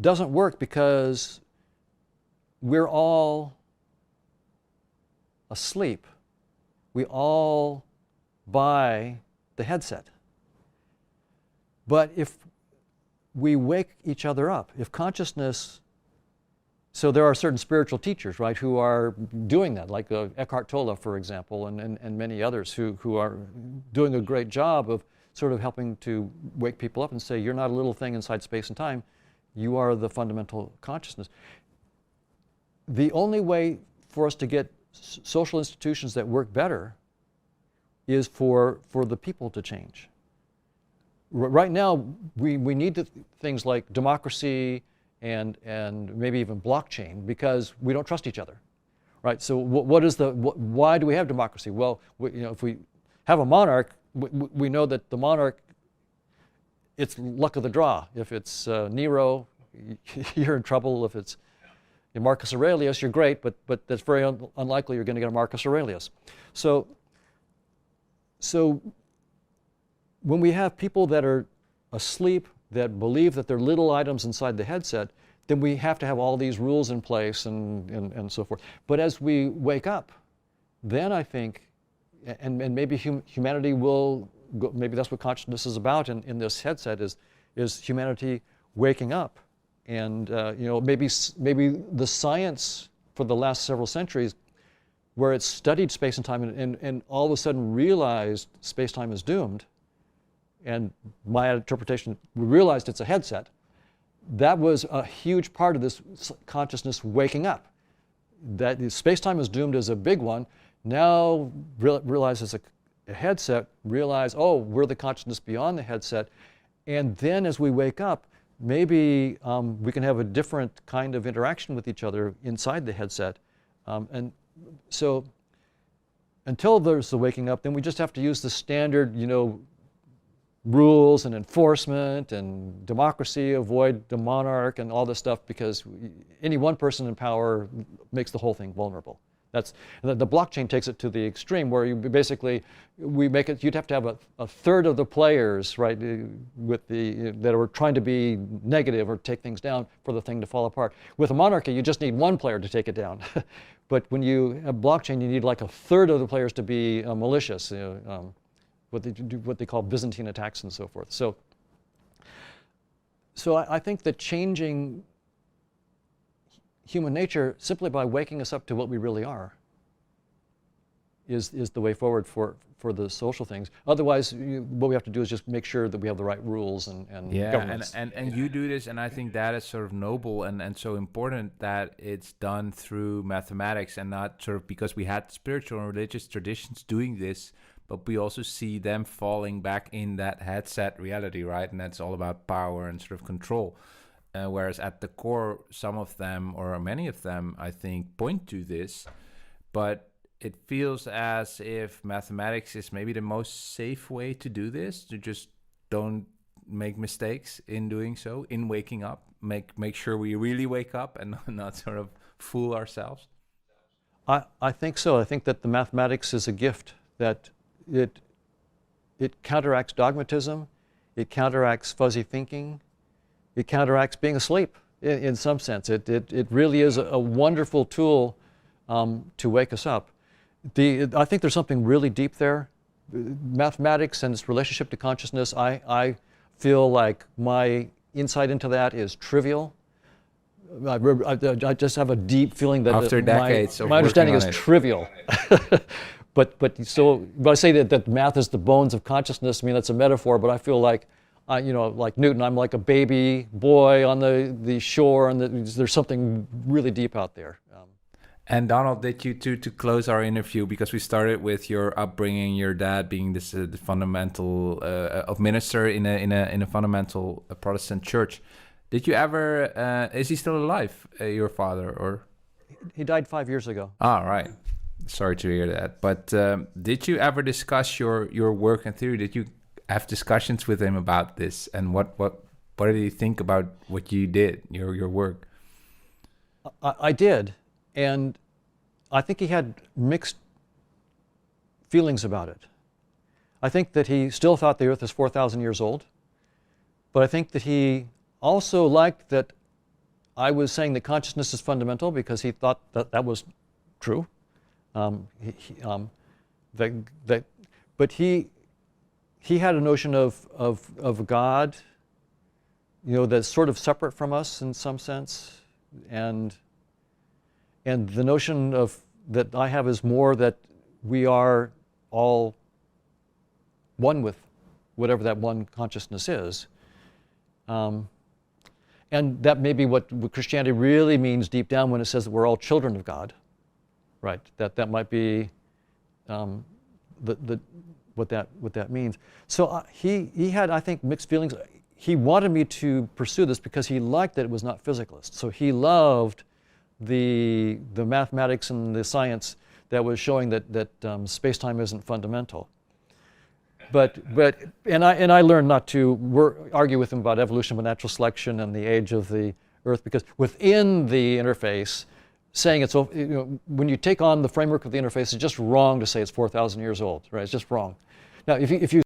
doesn't work because we're all asleep. We all buy the headset. But if we wake each other up, if consciousness, so there are certain spiritual teachers, right, who are doing that, like Eckhart Tolle, for example, and many others who are doing a great job of sort of helping to wake people up and say, you're not a little thing inside space and time, you are the fundamental consciousness. The only way for us to get social institutions that work better is for the people to change. Right now, we need things like democracy and maybe even blockchain because we don't trust each other, right? So why do we have democracy? Well, if we have a monarch, we know that the monarch, it's luck of the draw. If it's Nero, you're in trouble. If it's Marcus Aurelius, you're great, but that's very unlikely you're going to get a Marcus Aurelius. So when we have people that are asleep, that believe that they're little items inside the headset, then we have to have all these rules in place and so forth. But as we wake up, then I think, and maybe humanity will go, maybe that's what consciousness is about in this headset, is humanity waking up. And maybe the science for the last several centuries, where it's studied space and time and all of a sudden realized space-time is doomed, and my interpretation, we realized it's a headset, that was a huge part of this consciousness waking up. That space-time is doomed is a big one. Now realize it's a headset, realize, oh, we're the consciousness beyond the headset. And then as we wake up, maybe we can have a different kind of interaction with each other inside the headset. And so until there's the waking up, then we just have to use the standard, rules and enforcement and democracy, avoid the monarch and all this stuff, because any one person in power makes the whole thing vulnerable. The blockchain takes it to the extreme, where we make it, you'd have to have a third of the players, right, that are trying to be negative or take things down for the thing to fall apart. With a monarchy, you just need one player to take it down. But when you have blockchain, you need like a third of the players to be malicious, what they call Byzantine attacks and so forth. So I think that changing human nature simply by waking us up to what we really are is the way forward for the social things. Otherwise, what we have to do is just make sure that we have the right rules and governance. And you do this, and I think that is sort of noble and so important that it's done through mathematics and not sort of because we had spiritual and religious traditions doing this, but we also see them falling back in that headset reality, right? And that's all about power and sort of control. whereas at the core, some of them or many of them, I think, point to this. But it feels as if mathematics is maybe the most safe way to do this, to just don't make mistakes in doing so, in waking up, make sure we really wake up and not sort of fool ourselves. I think so. I think that the mathematics is a gift, that it counteracts dogmatism, it counteracts fuzzy thinking, it counteracts being asleep in some sense. It really is a wonderful tool to wake us up. I think there's something really deep there. Mathematics and its relationship to consciousness, I feel like my insight into that is trivial. I just have a deep feeling that After decades of my understanding is working on it. trivial. But I say that math is the bones of consciousness. I mean, that's a metaphor, but I feel like, like Newton, I'm like a baby boy on the shore, and there's something really deep out there. And Donald, did you to close our interview, because we started with your upbringing, your dad being this the fundamental of minister in a fundamental Protestant church. Did you ever? Is he still alive? Your father, or? He died 5 years ago. Ah, right. Sorry to hear that. But did you ever discuss your work and theory? Did you have discussions with him about this? And what did he think about what you did, your work? I did. And I think he had mixed feelings about it. I think that he still thought the Earth is 4,000 years old, but I think that he also liked that I was saying that consciousness is fundamental, because he thought that was true. But he had a notion of God, that's sort of separate from us in some sense, and the notion that I have is more that we are all one with whatever that one consciousness is. And that may be what Christianity really means deep down when it says that we're all children of God, right? That might be what that means. So he had, I think, mixed feelings. He wanted me to pursue this because he liked that it was not physicalist. So he loved the mathematics and the science that was showing that space-time isn't fundamental. And I learned not to argue with him about evolution by natural selection and the age of the Earth, because within the interface, saying it's, when you take on the framework of the interface, it's just wrong to say it's 4,000 years old, right? It's just wrong. Now, if you